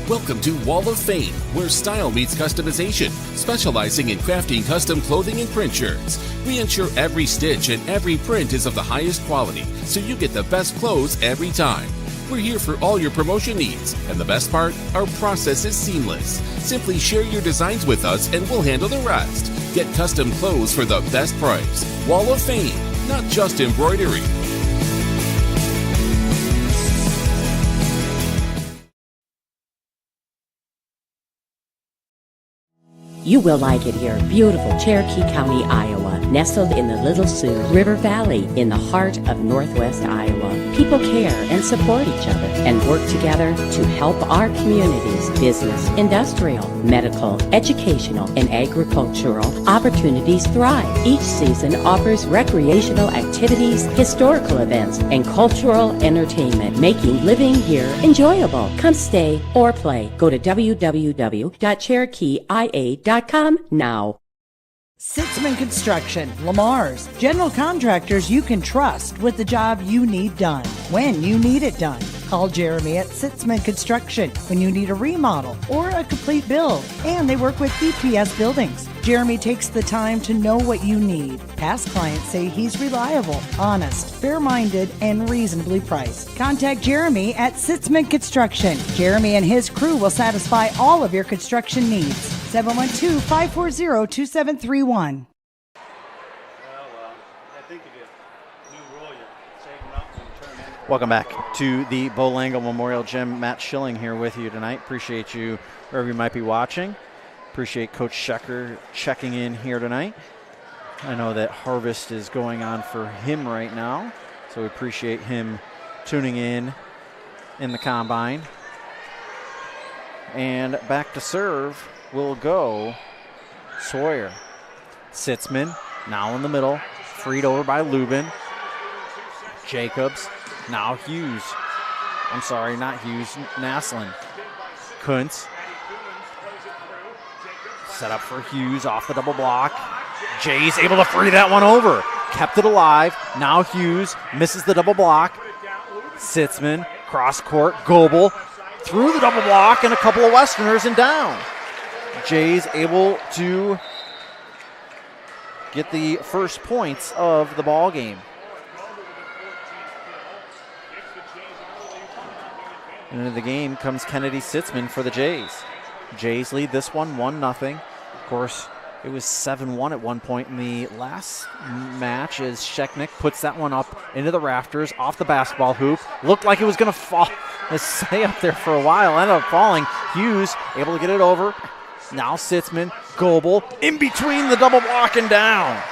Welcome to Wall of Fame, where style meets customization, specializing in crafting custom clothing and print shirts. We ensure every stitch and every print is of the highest quality, so you get the best clothes every time. We're here for all your promotion needs, and the best part, our process is seamless. Simply share your designs with us and we'll handle the rest. Get custom clothes for the best price. Wall of Fame, not just embroidery. You will like it here. Beautiful Cherokee County, Iowa, nestled in the Little Sioux River Valley in the heart of Northwest Iowa. People care and support each other and work together to help our communities. Business, industrial, medical, educational, and agricultural opportunities thrive. Each season offers recreational activities, historical events, and cultural entertainment, making living here enjoyable. Come stay or play. Go to www.cherokeeia.com now. Sitzman Construction, Lamar's, general contractors you can trust with the job you need done, when you need it done. Call Jeremy at Sitzman Construction when you need a remodel or a complete build. And they work with EPS buildings. Jeremy takes the time to know what you need. Past clients say he's reliable, honest, fair-minded, and reasonably priced. Contact Jeremy at Sitzman Construction. Jeremy and his crew will satisfy all of your construction needs. 712-540-2731. Welcome back to the Bo Lango Memorial Gym. Matt Schilling here with you tonight. Appreciate you wherever you might be watching. Appreciate Coach Schecker checking in here tonight. I know that harvest is going on for him right now, so we appreciate him tuning in the combine. And back to serve will go Sawyer. Sitzman now in the middle, freed over by Lubin. Jacobs. Now Hughes. I'm sorry, not Hughes. Naslin. Kuntz. Set up for Hughes off the double block. Jay's able to free that one over. Kept it alive. Now Hughes misses the double block. Sitzman, cross court. Goebel through the double block and a couple of Westerners and down. Jay's able to get the first points of the ball game. Into the game comes Kennedy Sitzman for the Jays. Jays lead this one 1-0. Of course, it was 7-1 at one point in the last match as Sheknik puts that one up into the rafters off the basketball hoop. Looked like it was going to fall, stay up there for a while. Ended up falling. Hughes able to get it over. Now Sitzman, Goebel in between the double block and down.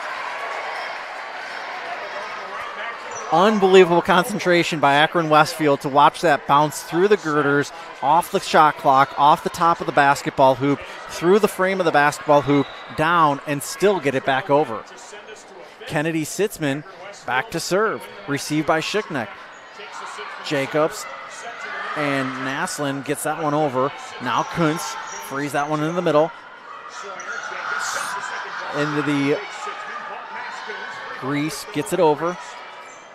Unbelievable concentration by Akron-Westfield to watch that bounce through the girders, off the shot clock, off the top of the basketball hoop, through the frame of the basketball hoop, down, and still get it back over. Kennedy Sitzman back to serve, received by Shiknek. Jacobs and Naslin gets that one over. Now Kuntz frees that one in the middle. Into the Grease gets it over.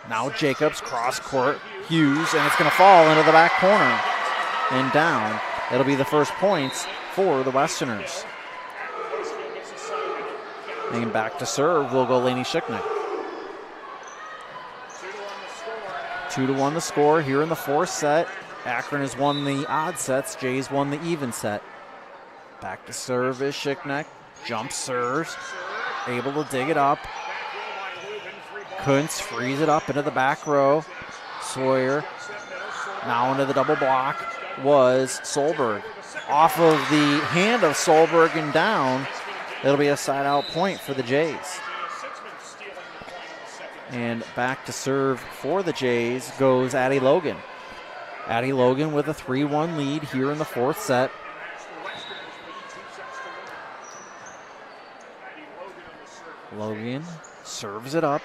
Now Jacobs, cross court, Hughes, and it's going to fall into the back corner and down. It'll be the first points for the Westerners. And back to serve will go Lainey Schicknick. 2-1 the score here in the fourth set. Akron has won the odd sets. Jays won the even set. Back to serve is Schicknick. Jump serves. Able to dig it up. Kuntz frees it up into the back row. Sawyer now into the double block was Solberg. Off of the hand of Solberg and down. It'll be a side out point for the Jays. And back to serve for the Jays goes Addie Logan. Addie Logan with a 3-1 lead here in the fourth set. Logan serves it up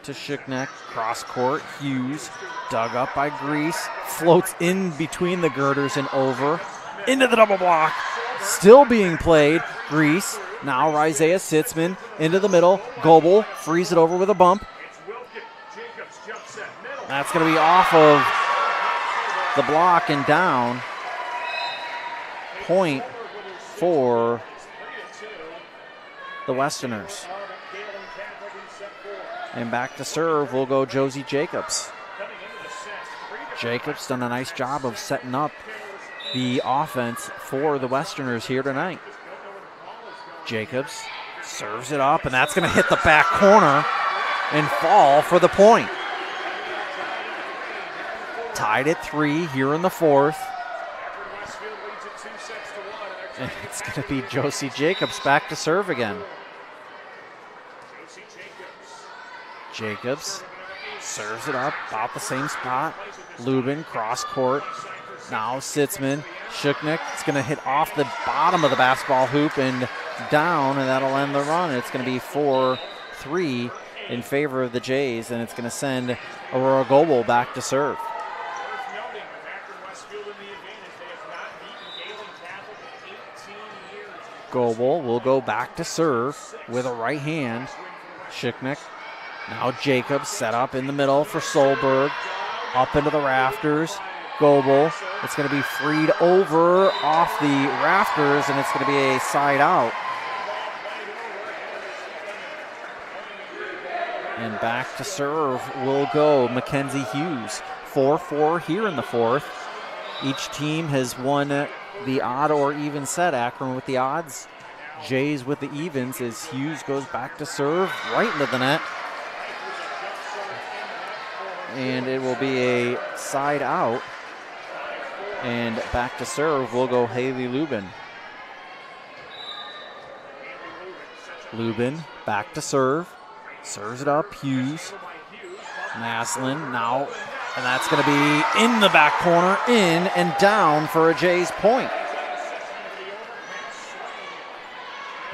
to Schicknick. Cross court, Hughes dug up by Grease. Floats in between the girders and over. Into the double block. Still being played. Grease. Now Isaiah Sitzman into the middle. Goebel frees it over with a bump. That's going to be off of the block and down. Point for the Westerners. And back to serve will go Josie Jacobs. Jacobs done a nice job of setting up the offense for the Westerners here tonight. Jacobs serves it up, and that's going to hit the back corner and fall for the point. Tied at 3 here in the fourth. And it's going to be Josie Jacobs back to serve again. Jacobs serves it up, about the same spot. Lubin, cross court. Now Sitzman, Schicknick. It's going to hit off the bottom of the basketball hoop and down, and that'll end the run. It's going to be 4-3 in favor of the Jays, and it's going to send Aurora Goebel back to serve. Goebel will go back to serve with a right hand. Schicknick. Now Jacobs set up in the middle for Solberg. Up into the rafters. Goebel. It's going to be freed over off the rafters, and it's going to be a side out. And back to serve will go Mackenzie Hughes. 4-4 here in the fourth. Each team has won the odd or even set. Akron with the odds, Jays with the evens, as Hughes goes back to serve right into the net. And it will be a side out. And back to serve will go Haley Lubin. Lubin back to serve. Serves it up, Hughes. Maslin now, and that's going to be in the back corner, in and down for a Jays point.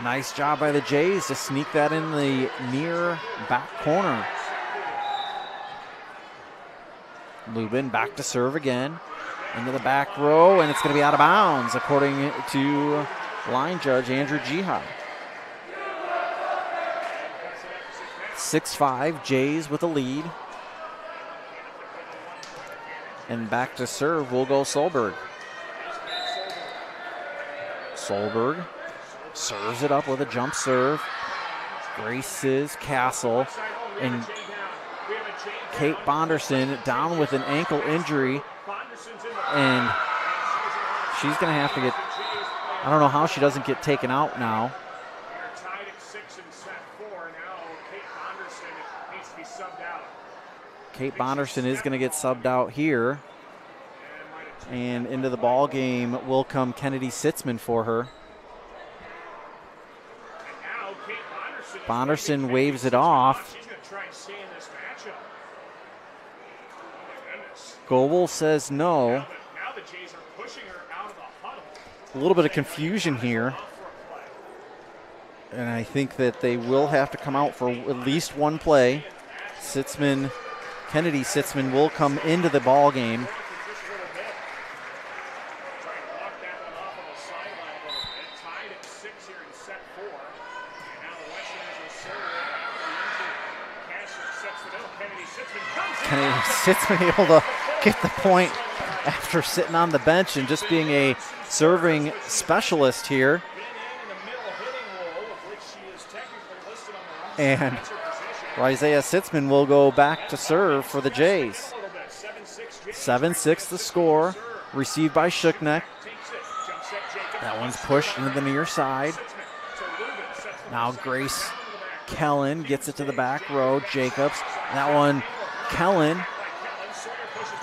Nice job by the Jays to sneak that in the near back corner. Lubin back to serve again. Into the back row, and it's going to be out of bounds, according to line judge Andrew Jihad. 6-5, Jays with a lead. And back to serve will go Solberg. Solberg serves it up with a jump serve. Graces Castle, and Kate Bonderson down with an ankle injury. And she's going to have to get, I don't know how she doesn't get taken out now. Kate Bonderson is going to get subbed out here. And into the ball game will come Kennedy Sitzman for her. Bonderson waves it off. Goebel says no. A little bit of confusion here. And I think that they will have to come out for at least one play. Sitzman, Kennedy Sitzman will come into the ball game. Kennedy Sitzman able to get the point after sitting on the bench and just being a serving specialist here. And Isaiah Sitzman will go back to serve for the Jays. 7-6 the score, received by Shuknek. That one's pushed into the near side. Now Grace Kellen gets it to the back row. Jacobs, that one Kellen.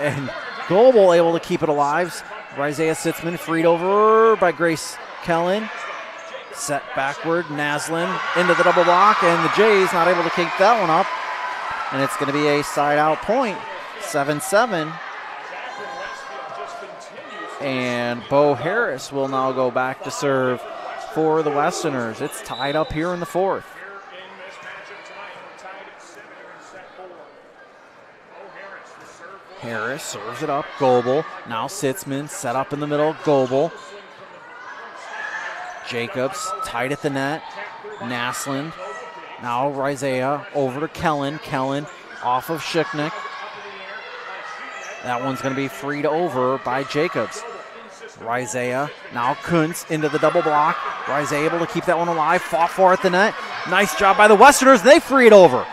And Goebel able to keep it alive. Isaiah Sitzman freed over by Grace Kellen. Set backward, Naslin into the double block, and the Jays not able to keep that one up. And it's going to be a side-out point, 7-7. And Bo Harris will now go back to serve for the Westerners. It's tied up here in the fourth. Harris serves it up, Goebel. Now Sitzman, set up in the middle, Goebel. Jacobs, tight at the net. Naslin. Now Isaiah over to Kellen. Kellen off of Shuknik. That one's going to be freed over by Jacobs. Isaiah, now Kuntz into the double block. Isaiah able to keep that one alive. Fought for at the net. Nice job by the Westerners. They free it over.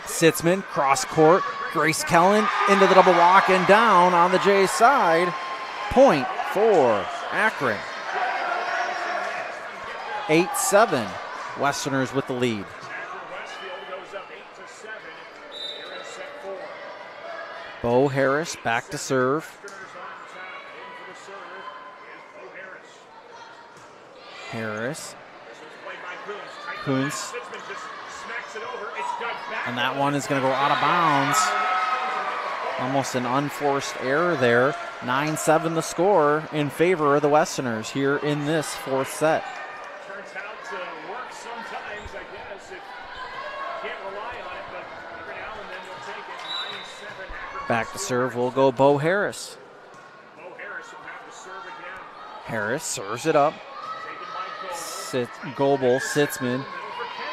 Sitzman, cross court. Grace Kellen into the double block and down on the Jays side. Point for Akron. 8-7. Westerners with the lead. Bo Harris back to serve. Harris. Kuntz. And that one is going to go out of bounds. Almost an unforced error there. 9-7 the score in favor of the Westerners here in this fourth set. Back to serve will go Bo Harris. Harris serves it up. Goebel, Sitzman,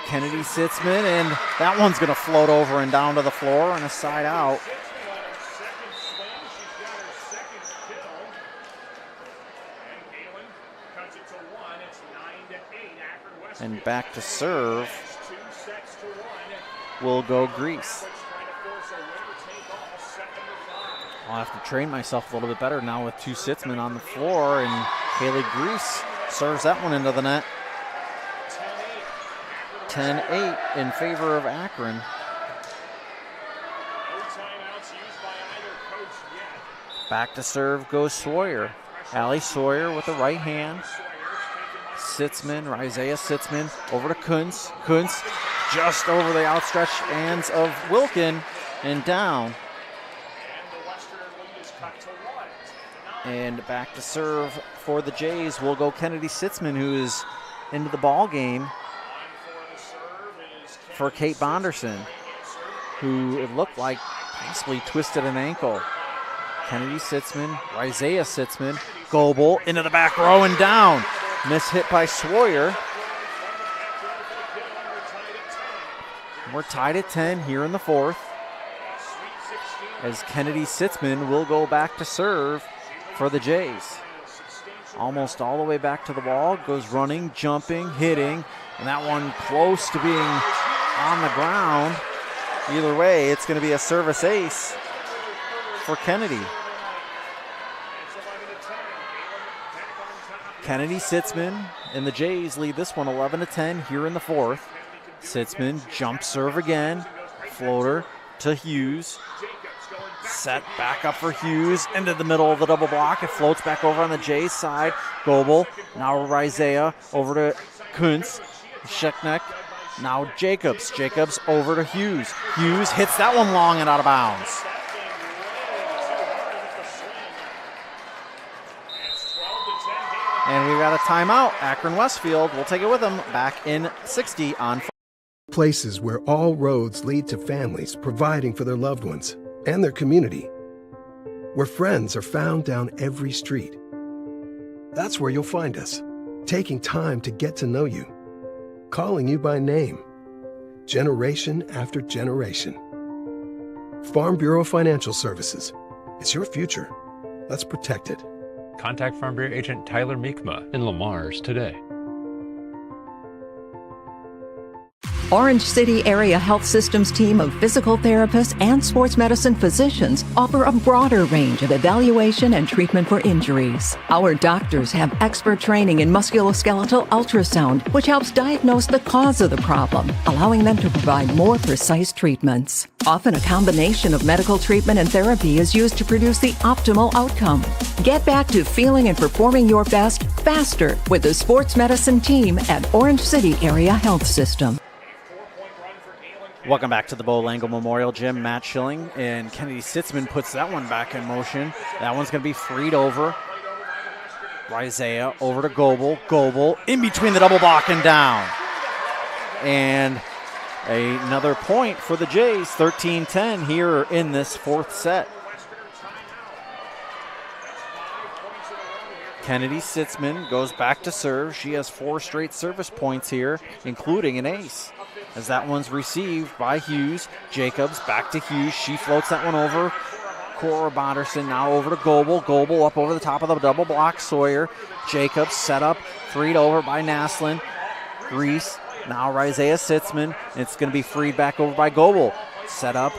Kennedy Sitzman, and that one's going to float over and down to the floor and a side out. And back to serve will go Grease. I'll have to train myself a little bit better now with two Sitzman on the floor, and Haley Grease serves that one into the net. 10-8 in favor of Akron. Back to serve goes Sawyer. Allie Sawyer with the right hand. Sitzman, Isaiah Sitzman over to Kuntz. Kuntz just over the outstretched hands of Wilkin and down. And back to serve for the Jays will go Kennedy Sitzman, who is into the ball game for Kate Bonderson, who it looked like possibly twisted an ankle. Kennedy Sitzman, Isaiah Sitzman, Goebel into the back row and down. Miss hit by Sawyer. We're tied at 10 here in the fourth, as Kennedy Sitzman will go back to serve for the Jays. Almost all the way back to the ball, goes running, jumping, hitting, and that one close to being on the ground. Either way, it's going to be a service ace for Kennedy. Kennedy Sitzman and the Jays lead this one 11-10 here in the fourth. Sitzman jump serve again, floater to Hughes. Set back up for Hughes into the middle of the double block. It floats back over on the Jays side. Goebel, now Isaiah over to Kuntz. Shuknek, now Jacobs. Jacobs over to Hughes. Hughes hits that one long and out of bounds. And we got a timeout. Akron-Westfield will take it with them back in 60 on. Places where all roads lead to families providing for their loved ones and their community. Where friends are found down every street. That's where you'll find us, taking time to get to know you, calling you by name, generation after generation. Farm Bureau Financial Services. It's your future. Let's protect it. Contact Farm Bureau Agent Tyler Meekma in Lamar's today. Orange City Area Health Systems team of physical therapists and sports medicine physicians offer a broader range of evaluation and treatment for injuries. Our doctors have expert training in musculoskeletal ultrasound, which helps diagnose the cause of the problem, allowing them to provide more precise treatments. Often a combination of medical treatment and therapy is used to produce the optimal outcome. Get back to feeling and performing your best faster with the sports medicine team at Orange City Area Health System. Welcome back to the Bo Langle Memorial Gym. Matt Schilling and Kennedy Sitzman puts that one back in motion. That one's going to be freed over. Isaiah over to Goebel. Goebel in between the double block and down. And another point for the Jays. 13-10 here in this fourth set. Kennedy Sitzman goes back to serve. She has 4 straight service points here, including an ace. As that one's received by Hughes. Jacobs back to Hughes. She floats that one over. Cora Bonderson now over to Goebel. Goebel up over the top of the double block. Sawyer. Jacobs set up. Freed over by Naslin. Reese. Now Isaiah Sitzman. It's going to be freed back over by Goebel. Set up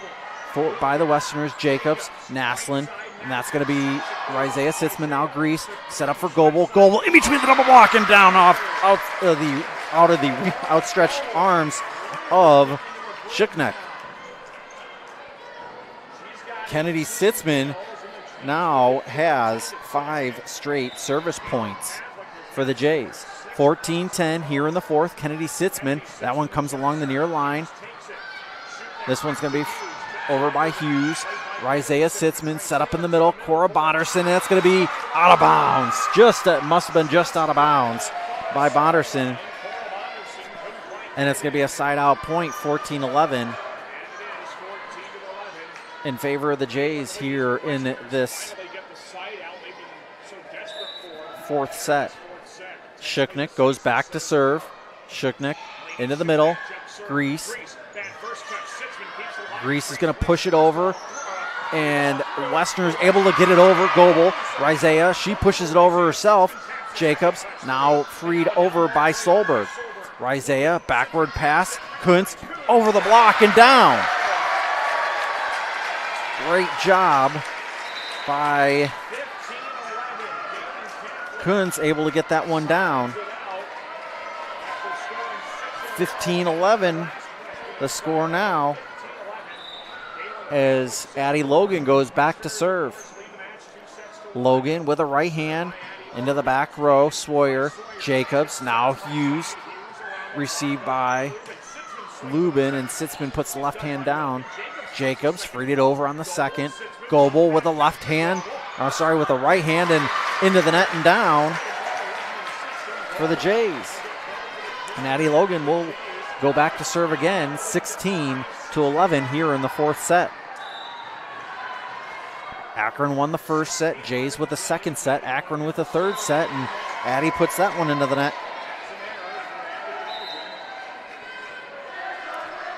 by the Westerners. Jacobs. Naslin. And that's going to be Isaiah Sitzman. Now Grease. Set up for Goebel. Goebel in between the double block and down out of the outstretched arms of Shuknek. Kennedy Sitzman now has 5 straight service points for the Jays. 14-10 here in the fourth. Kennedy Sitzman, that one comes along the near line. This one's going to be over by Hughes. Isaiah Sitzman set up in the middle. Cora Bonderson, and that's going to be out of bounds. Must have been just out of bounds by Bonderson. And it's going to be a side-out point, 14-11, in favor of the Jays here in this fourth set. Shuknik goes back to serve. Shuknik into the middle. Grease. Grease is going to push it over. And Westerners able to get it over. Goebel. Isaiah, she pushes it over herself. Jacobs now freed over by Solberg. Isaiah, backward pass. Kuntz over the block and down. Great job by Kuntz, able to get that one down. 15-11 the score now as Addie Logan goes back to serve. Logan with a right hand into the back row. Sawyer, Jacobs, now Hughes. Received by Lubin, and Sitzman puts the left hand down. Jacobs freed it over on the second. Goebel with a left hand, with the right hand, and into the net and down for the Jays. And Addie Logan will go back to serve again, 16-11 here in the fourth set. Akron won the first set, Jays with the second set, Akron with the third set, and Addie puts that one into the net.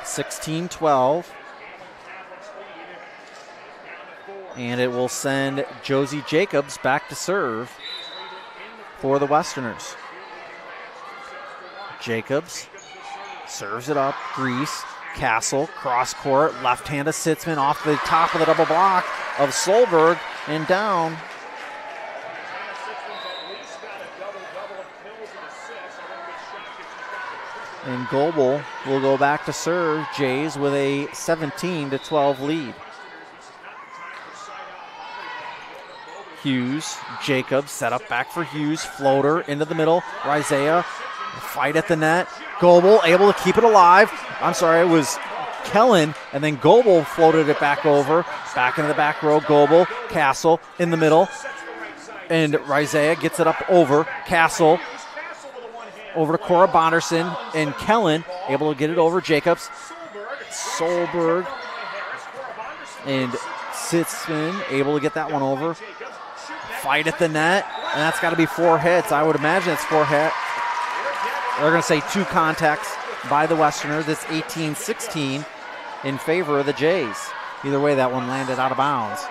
16-12. And it will send Josie Jacobs back to serve for the Westerners. Jacobs serves it up. Grease, Castle, cross court, left hand of Sitzman off the top of the double block of Solberg and down. And Goebel will go back to serve. Jays with a 17-12 lead. Hughes, Jacobs set up back for Hughes. Floater into the middle. Isaiah, fight at the net. Goebel able to keep it alive. It was Kellen, and then Goebel floated it back over. Back into the back row. Goebel, Castle in the middle. And Isaiah gets it up over. Castle over to Cora Bonderson, and Kellen able to get it over. Jacobs, Solberg, and Sitzman able to get that one over. Fight at the net, and that's got to be 4 hits. I would imagine it's 4 hits. They're going to say 2 contacts by the Westerners. It's 18-16 in favor of the Jays. Either way, that one landed out of bounds.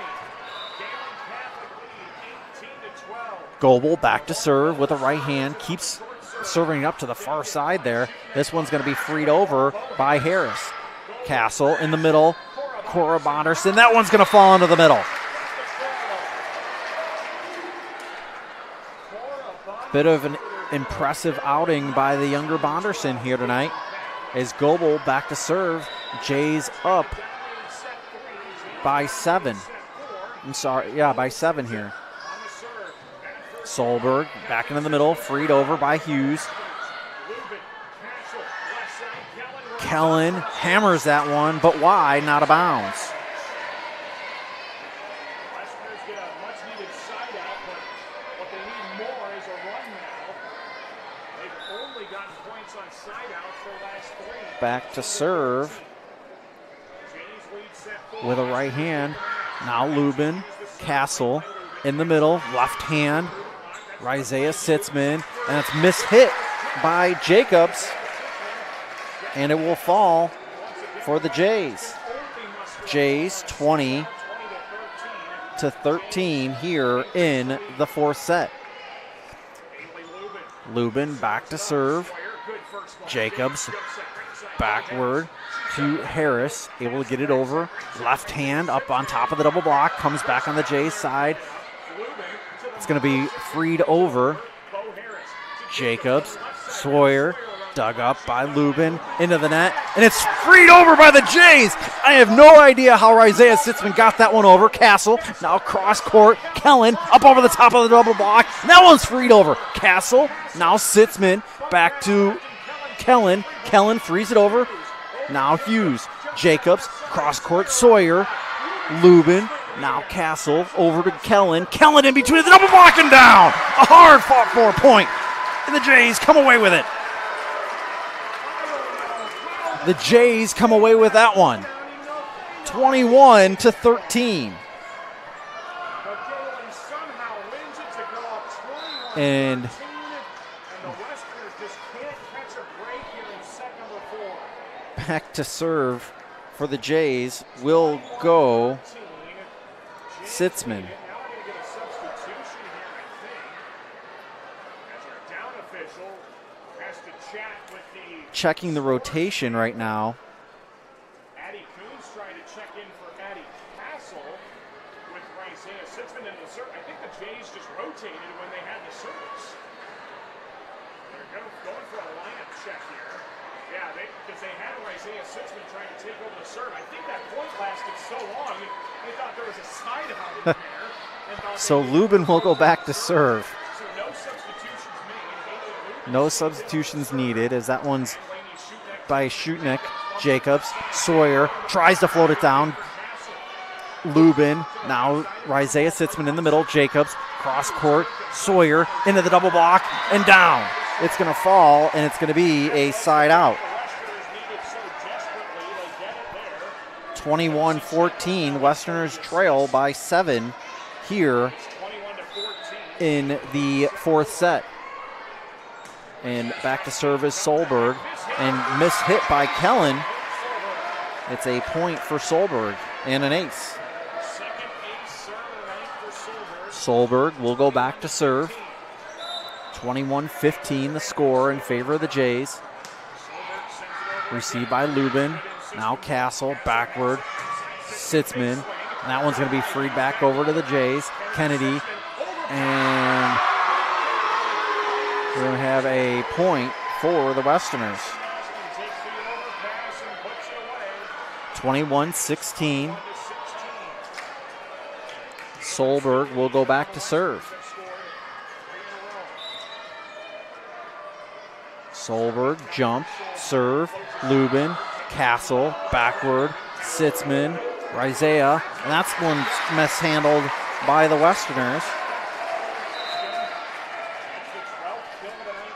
Goebel back to serve with a right hand, keeps serving up to the far side there. This one's going to be freed over by Harris. Castle in the middle, Cora Bonderson. That one's going to fall into the middle. Bit of an impressive outing by the younger Bonderson here tonight. As Goebel back to serve, Jays up by 7. By 7 here. Solberg back into the middle, freed over by Hughes. Kellen hammers that one, but wide, not out of bounds. Back to serve with a right hand. Now Lubin, Castle in the middle, left hand. Isaiah Sitzman, and it's mishit by Jacobs, and it will fall for the Jays. Jays 20-13 here in the fourth set. Lubin back to serve. Jacobs backward to Harris, able to get it over. Left hand up on top of the double block, comes back on the Jays side. It's going to be freed over. Jacobs, Sawyer, dug up by Lubin, into the net, and it's freed over by the Jays. I have no idea how Isaiah Sitzman got that one over. Castle, now cross court. Kellen, up over the top of the double block. That one's freed over. Castle, now Sitzman, back to Kellen. Kellen frees it over. Now Hughes. Jacobs, cross court. Sawyer, Lubin. Now Castle over to Kellen. Kellen in between the double block and down. A hard fought for point. And the Jays come away with it. The Jays come away with that one. 21-13. And back to serve for the Jays will go Sitzman. Checking the rotation right now. Addie Coons trying to check in for Addie Castle with Isaiah Sitzman in the service. I think the Jays just rotated when they had the service. They're going for a lineup check here. Yeah, because they had Isaiah Sitzman trying to take over the serve. I think that point lasted so long, they thought there was a side out in there. So Lubin will go back to serve. So no substitutions made. No substitutions needed, as that one's by Schutnick. Jacobs, Sawyer tries to float it down. Lubin, now Isaiah Sitzman in the middle. Jacobs, cross court. Sawyer into the double block and down. It's going to fall, and it's going to be a side out. 21-14, Westerners trail by 7 here in the fourth set. And back to serve is Solberg, and mishit by Kellen. It's a point for Solberg and an ace. Solberg will go back to serve. 21-15 the score in favor of the Jays. Received by Lubin. Now Castle backward. Sitzman. And that one's going to be freed back over to the Jays. Kennedy. And we're going to have a point for the Westerners. 21-16. Solberg will go back to serve. Solberg, jump, serve, Lubin, Castle, backward, Sitzman, Isaiah, and that's one mishandled by the Westerners.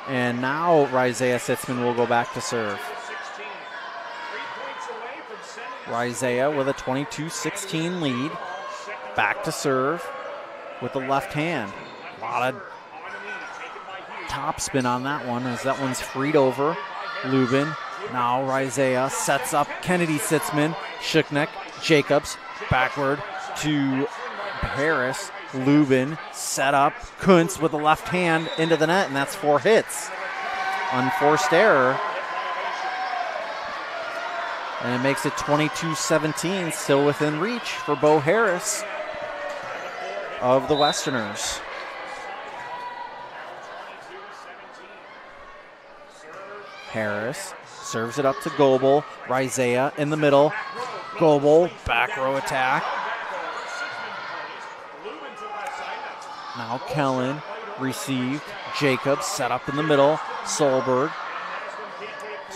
And now Isaiah Sitzman will go back to serve. Isaiah with a 22-16 lead. Back to serve with the left hand. A lot of top spin on that one as that one's freed over. Lubin Now Rizea sets up Kennedy Sitzman, Shuknek, Jacobs, backward to Harris. Lubin set up Kuntz with the left hand into the net, and that's 4 hits. Unforced error. And it makes it 22-17, still within reach for Bo Harris of the Westerners. Harris serves it up to Goebel. Rizea in the middle. Goebel, back row attack. Now Kellen received. Jacobs set up in the middle.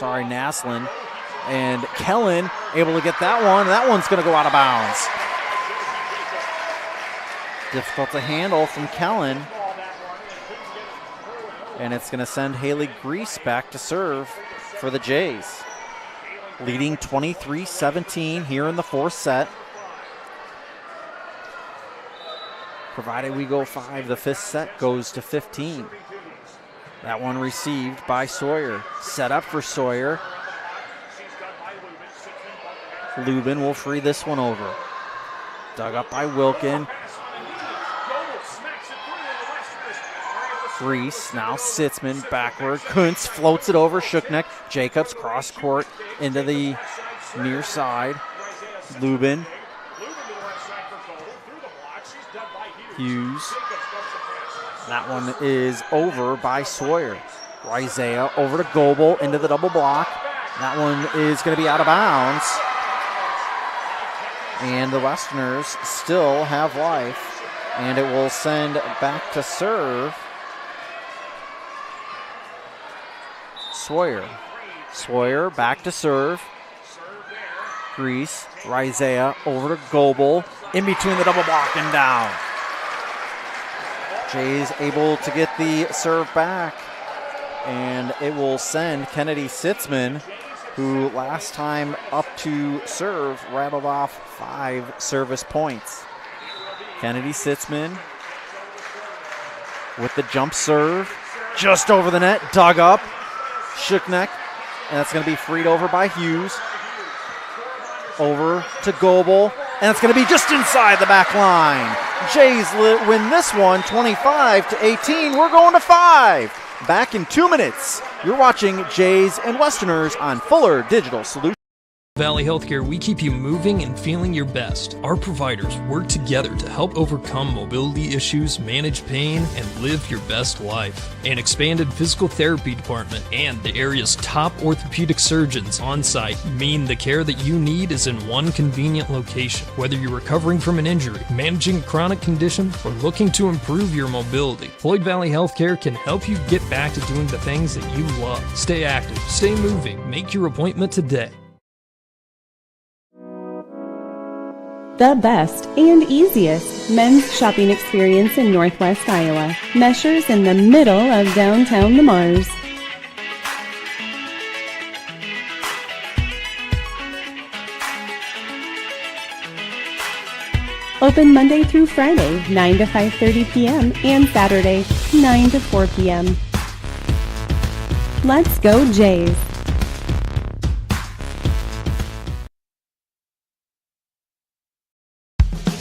Naslin. And Kellen able to get that one. That one's going to go out of bounds. Difficult to handle from Kellen. And it's going to send Haley Grease back to serve for the Jays. Leading 23-17 here in the 4th set. Provided we go 5, the 5th set goes to 15. That one received by Sawyer. Set up for Sawyer. Lubin will free this one over. Dug up by Wilkin. Grease, now Sitzman backward. Kuntz floats it over Shuknek. Jacobs cross court into the near side. Lubin. Hughes. That one is over by Sawyer. Rizea over to Goebel into the double block. That one is going to be out of bounds. And the Westerners still have life. And it will send back to serve Sawyer. Sawyer back to serve. Grease, Rizea over to Goebel. In between the double block and down. Jays able to get the serve back. And it will send Kennedy Sitzman, who last time up to serve rattled off 5 service points. Kennedy Sitzman with the jump serve. Just over the net, dug up. Shuknek, and that's going to be freed over by Hughes. Over to Goebel, and it's going to be just inside the back line. Jays win this one 25-18. We're going to 5. Back in 2 minutes. You're watching Jays and Westerners on Fuller Digital Solutions. Valley Healthcare, we keep you moving and feeling your best. Our providers work together to help overcome mobility issues, manage pain, and live your best life. An expanded physical therapy department and the area's top orthopedic surgeons on site mean the care that you need is in one convenient location. Whether you're recovering from an injury, managing a chronic condition, or looking to improve your mobility, Floyd Valley Healthcare can help you get back to doing the things that you love. Stay active, stay moving, make your appointment today. The best and easiest men's shopping experience in Northwest Iowa. Measures in the middle of downtown Le Mars. Open Monday through Friday, 9 to 5:30 p.m. and Saturday, 9 to 4 p.m. Let's go Jays!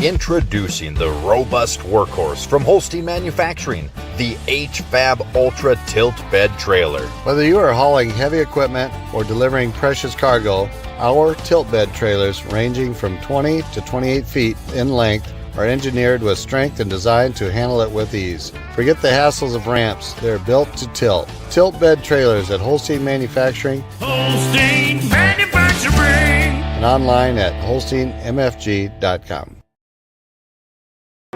Introducing the robust workhorse from Holstein Manufacturing, the HFAB Ultra Tilt Bed Trailer. Whether you are hauling heavy equipment or delivering precious cargo, our tilt bed trailers, ranging from 20 to 28 feet in length, are engineered with strength and designed to handle it with ease. Forget the hassles of ramps. They're built to tilt. Tilt bed trailers at Holstein Manufacturing. Holstein Manufacturing. And online at holsteinmfg.com.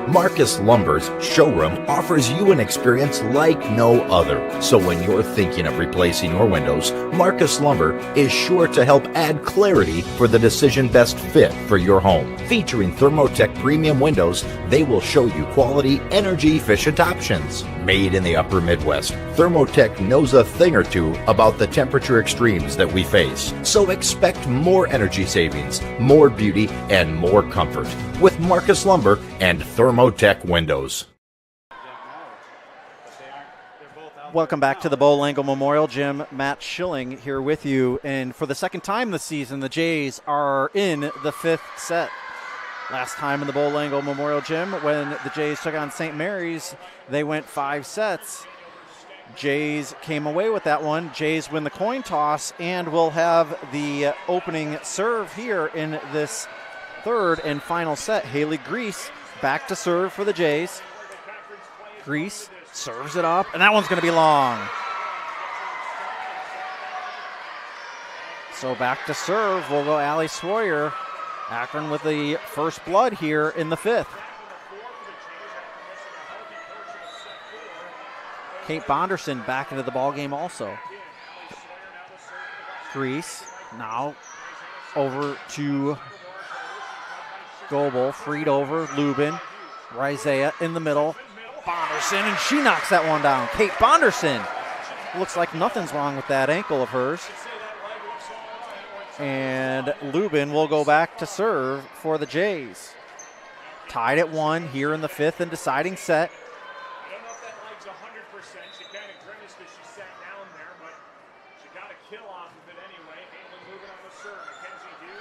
Marcus Lumber's showroom offers you an experience like no other. So when you're thinking of replacing your windows, Marcus Lumber is sure to help add clarity for the decision best fit for your home. Featuring Thermotech premium windows, they will show you quality, energy-efficient options. Made in the upper Midwest, Thermotech knows a thing or two about the temperature extremes that we face. So expect more energy savings, more beauty, and more comfort with Marcus Lumber and Thermotech windows. Welcome back to the Bo Langle Memorial Gym. Matt Schilling here with you. And for the second time this season, the Jays are in the 5th set. Last time in the Bo Langle Memorial Gym, when the Jays took on St. Mary's, they went 5 sets. Jays came away with that one. Jays win the coin toss and will have the opening serve here in this 3rd and final set. Haley Grease back to serve for the Jays. Grease serves it up, and that one's going to be long. So back to serve will go Allie Sawyer. Akron with the first blood here in the 5th. Kate Bonderson back into the ball game also. Grease now over to Goebel, freed over, Lubin, Rizea in the middle, Bonderson, and she knocks that one down. Kate Bonderson. Looks like nothing's wrong with that ankle of hers. And Lubin will go back to serve for the Jays. Tied at 1 here in the 5th and deciding set.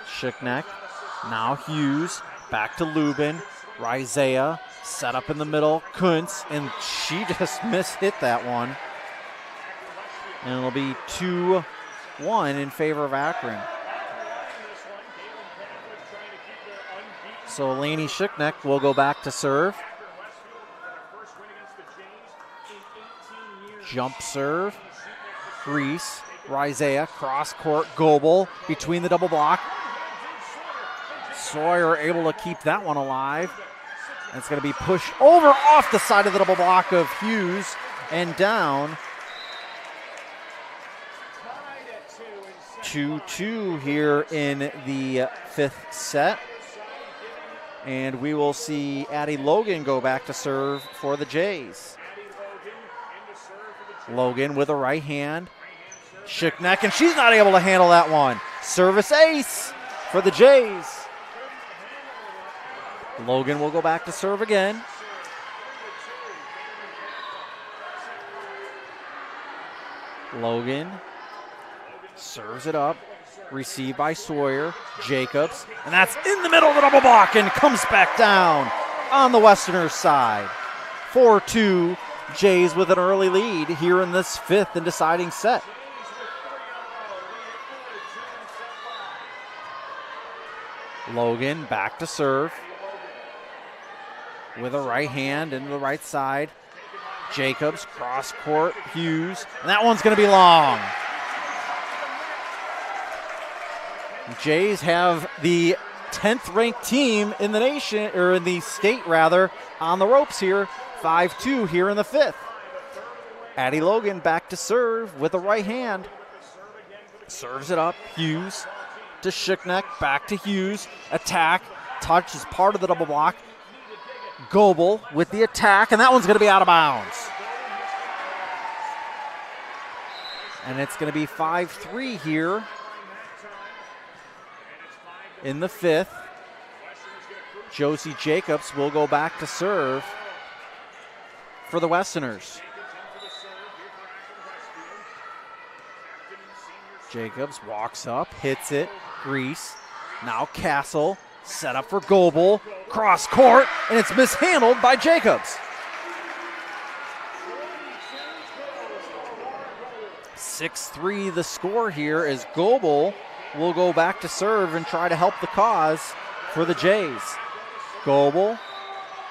Schickneck, now Hughes, back to Lubin, Rizea, set up in the middle, Kuntz, and she just mishit that one. And it'll be 2-1 in favor of Akron. So Lainey Schickneck will go back to serve. Jump serve, Grease, Rizea, cross court, Goebel, between the double block. Sawyer able to keep that one alive. And it's going to be pushed over off the side of the double block of Hughes and down. 2-2 here in the 5th set. And we will see Addie Logan go back to serve for the Jays. Logan with a right hand. Schickneck, and she's not able to handle that one. Service ace for the Jays. Logan will go back to serve again. Logan serves it up. Received by Sawyer. Jacobs. And that's in the middle of the double block and comes back down on the Westerners' side. 4-2. Jays with an early lead here in this 5th and deciding set. Logan back to serve. With a right hand into the right side. Jacobs, cross court, Hughes, and that one's going to be long. Jays have the 10th ranked team in the nation, or in the state rather, on the ropes here. 5-2 here in the 5th. Addie Logan back to serve with a right hand. Serves it up, Hughes to Schickneck, back to Hughes. Attack, touch is part of the double block. Goebel with the attack, and that one's going to be out of bounds. And it's going to be 5-3 here in the 5th. Josie Jacobs will go back to serve for the Westerners. Jacobs walks up, hits it, Grease. Now Castle, set up for Goebel, cross court, and it's mishandled by Jacobs. 6-3 the score here as Goebel will go back to serve and try to help the cause for the Jays. Goebel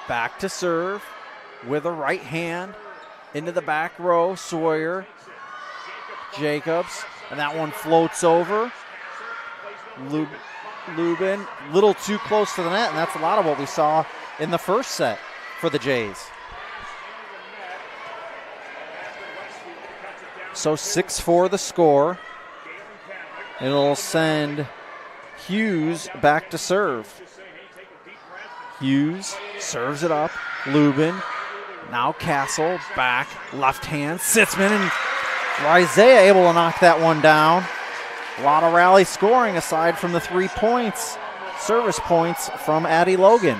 back to serve with a right hand into the back row. Sawyer, Jacobs, and that one floats over. Lubin, little too close to the net, and that's a lot of what we saw in the first set for the Jays. So 6-4 the score. It'll send Hughes back to serve. Hughes serves it up. Lubin, now Castle, back, left hand, Sitzman, and Rizea able to knock that one down. A lot of rally scoring aside from the 3 points, service points from Addie Logan.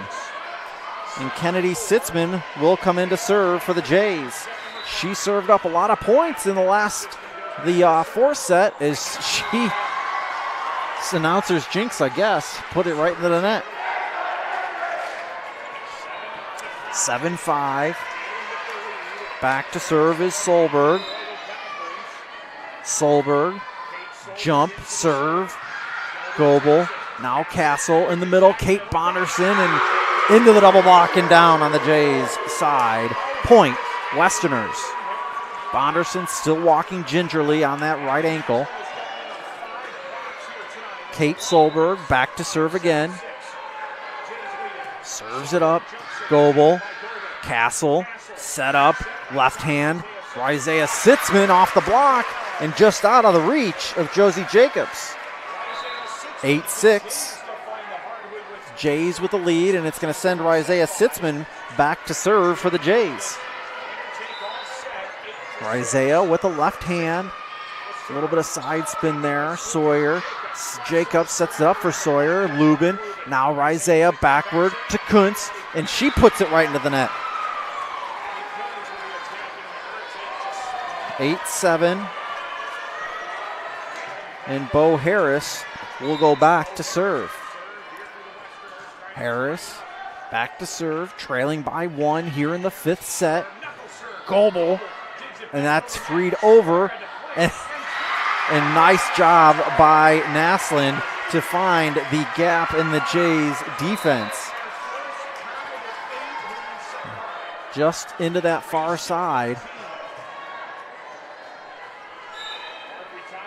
And Kennedy Sitzman will come in to serve for the Jays. She served up a lot of points in the fourth set as she, announcer's jinx, I guess, put it right into the net. 7-5. Back to serve is Solberg. Solberg, jump, serve, Goebel. Now Castle in the middle, Kate Bonderson, and into the double block and down on the Jays side. Point, Westerners. Bonderson still walking gingerly on that right ankle. Kate Solberg back to serve again. Serves it up, Goebel, Castle, set up, left hand. Isaiah Sitzman off the block and just out of the reach of Josie Jacobs. 8-6. Jays with the lead, and it's going to send Isaiah Sitzman back to serve for the Jays. Isaiah with the left hand. A little bit of side spin there. Sawyer. Jacobs sets it up for Sawyer. Lubin. Now Isaiah backward to Kuntz, and she puts it right into the net. 8-7. And Bo Harris will go back to serve. Harris back to serve, trailing by 1 here in the 5th set. Goebel, and that's freed over. And nice job by Naslund to find the gap in the Jays defense. Just into that far side.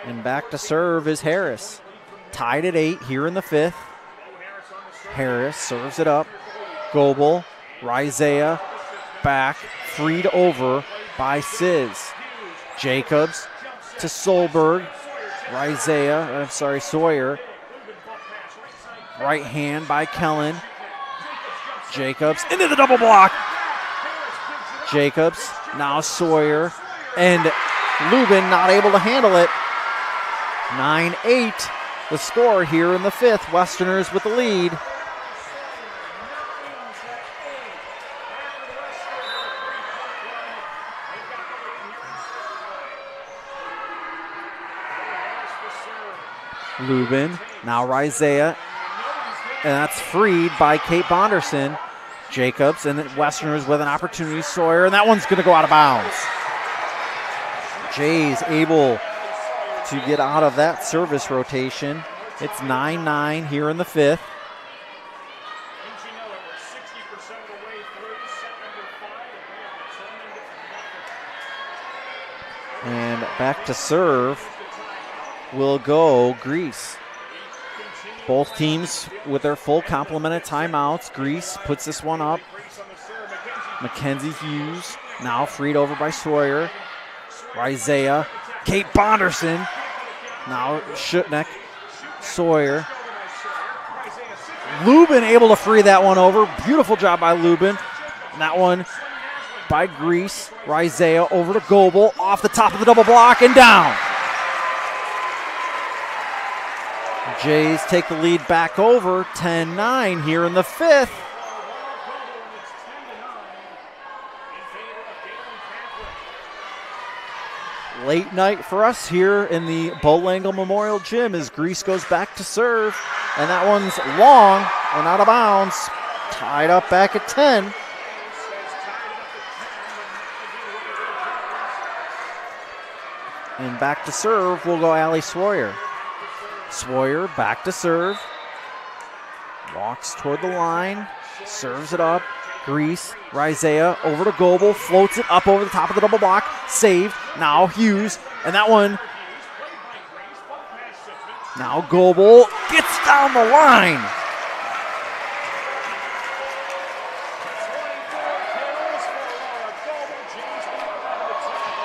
And back to serve is Harris. Tied at 8 here in the 5th. Harris serves it up. Goebel, Isaiah, back, freed over by Sizz. Jacobs to Solberg. Sawyer. Right hand by Kellen. Jacobs into the double block. Jacobs, now Sawyer, and Lubin not able to handle it. 9-8, the score here in the 5th. Westerners with the lead. Lubin, now Isaiah, and that's freed by Kate Bonderson. Jacobs, and then Westerners with an opportunity. Sawyer, and that one's going to go out of bounds. Jays able to get out of that service rotation. It's 9-9 here in the 5th. And back to serve will go Grease. Both teams with their full complement of timeouts. Grease puts this one up. Mackenzie Hughes now freed over by Sawyer. Isaiah, Kate Bonderson. Now Schutneck, Sawyer. Lubin able to free that one over. Beautiful job by Lubin. And that one by Grease. Isaiah over to Goebel. Off the top of the double block and down. Jays take the lead back over. 10-9 here in the 5th. Late night for us here in the Bo Langle Memorial Gym as Grease goes back to serve. And that one's long and out of bounds. Tied up back at 10. And back to serve will go Allie Sawyer. Sawyer back to serve. Walks toward the line. Serves it up. Grease, Isaiah over to Goebel, floats it up over the top of the double block, saved, now Hughes, and that one, now Goebel gets down the line.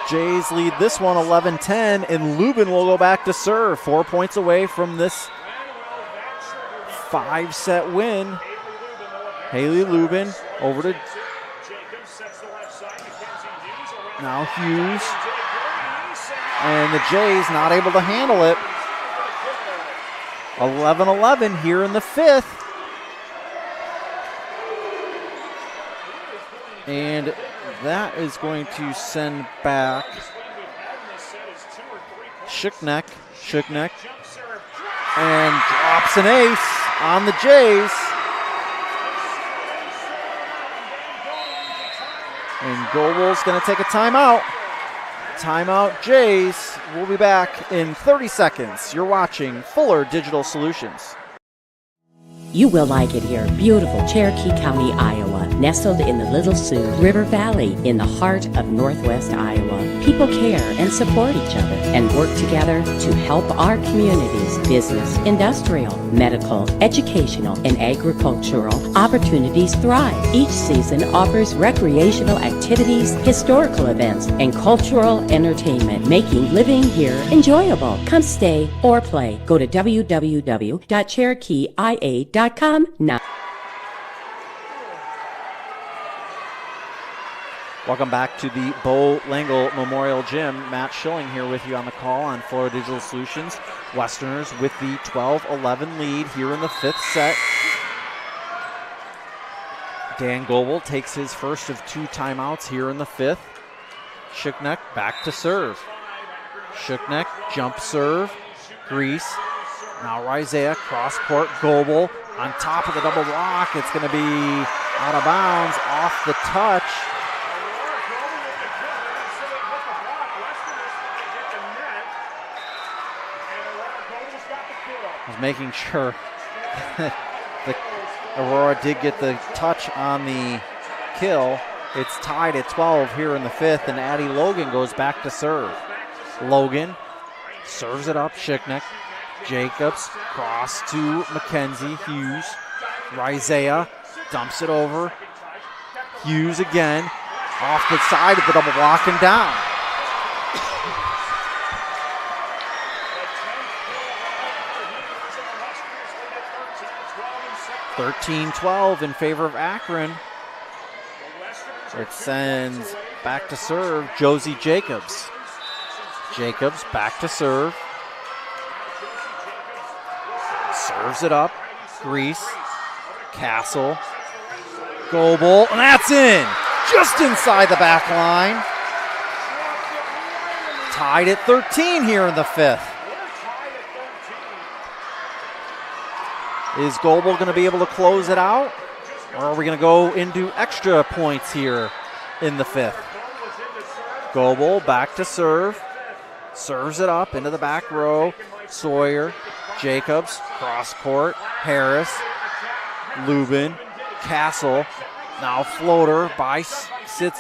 Jays lead this one 11-10, and Lubin will go back to serve, 4 points away from this 5-set win. Haley Lubin over to now Hughes, and the Jays not able to handle it. 11-11 here in the 5th. And that is going to send back Shuknek, and drops an ace on the Jays. And Goebel's going to take a timeout. Timeout, Jays. We'll be back in 30 seconds. You're watching Fuller Digital Solutions. You will like it here. Beautiful Cherokee County, Iowa, nestled in the Little Sioux River Valley in the heart of Northwest Iowa. People care and support each other and work together to help our communities, business, industrial, medical, educational, and agricultural opportunities thrive. Each season offers recreational activities, historical events, and cultural entertainment, making living here enjoyable. Come stay or play. Go to www.cherokeeia.com now. Welcome back to the Bo Langle Memorial Gym. Matt Schilling here with you on the call on Florida Digital Solutions. Westerners with the 12-11 lead here in the fifth set. Dan Goebel takes his first of two timeouts here in the fifth. Shuknek back to serve. Shuknek jump serve. Grease. Now Rizea cross court. Goebel on top of the double block. It's going to be out of bounds off the touch. I was making sure that Aurora did get the touch on the kill. It's tied at 12 here in the fifth, and Addie Logan goes back to serve. Logan serves it up. Shuknek. Jacobs cross to Mackenzie. Hughes. Rizea dumps it over. Hughes again. Off the side of the double block and down. 13-12 in favor of Akron. It sends back to serve Josie Jacobs. Jacobs back to serve. Serves it up. Grease. Castle. Goebel. And that's in. Just inside the back line. Tied at 13 here in the fifth. Is Goebel going to be able to close it out? Or are we going to go into extra points here in the fifth? Goebel back to serve. Serves it up into the back row. Sawyer, Jacobs, cross court, Harris, Lubin, Castle. Now floater by sits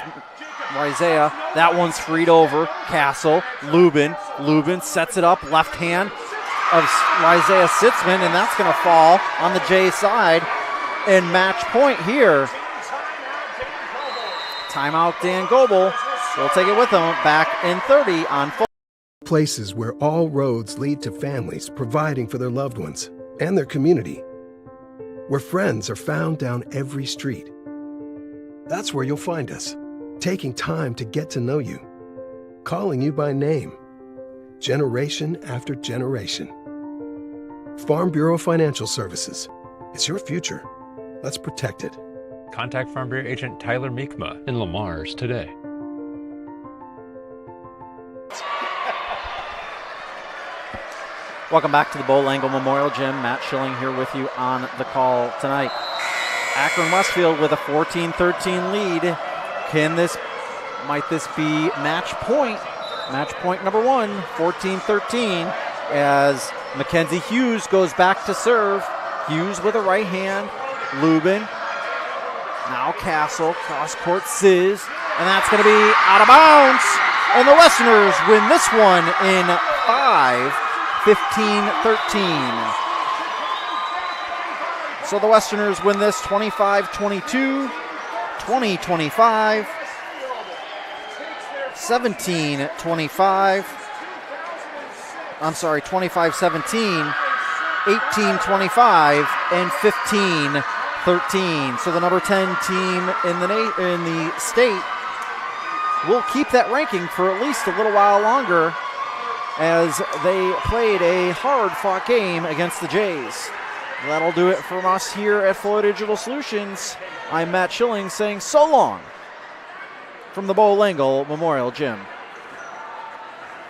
Rizea. That one's freed over. Castle, Lubin. Lubin sets it up, left hand of Rizea Sitzman, and that's going to fall on the J side. And match point here. Timeout Dan Goebel. We'll take it with him back in 30 on full. Places where all roads lead to families providing for their loved ones and their community. Where friends are found down every street. That's where you'll find us, taking time to get to know you, calling you by name, generation after generation. Farm Bureau Financial Services. It's your future. Let's protect it. Contact Farm Bureau agent Tyler Meekma in Lamar's today. Welcome back to the Bo Langle Memorial Gym. Matt Schilling here with you on the call tonight. Akron-Westfield with a 14-13 lead. Might this be match point? Match point number one, 14-13, as Mackenzie Hughes goes back to serve. Hughes with a right hand. Lubin. Now Castle, cross court Sizz, and that's going to be out of bounds. And the Westerners win this one in 5, 15-13. So the Westerners win this 25-22, 20-25, 17-25. I'm sorry, 25-17, 18-25, and 15-13. So the number 10 team in the state will keep that ranking for at least a little while longer, as they played a hard-fought game against the Jays. That'll do it from us here at Florida Digital Solutions. I'm Matt Schilling saying so long from the Bowl Langle Memorial Gym.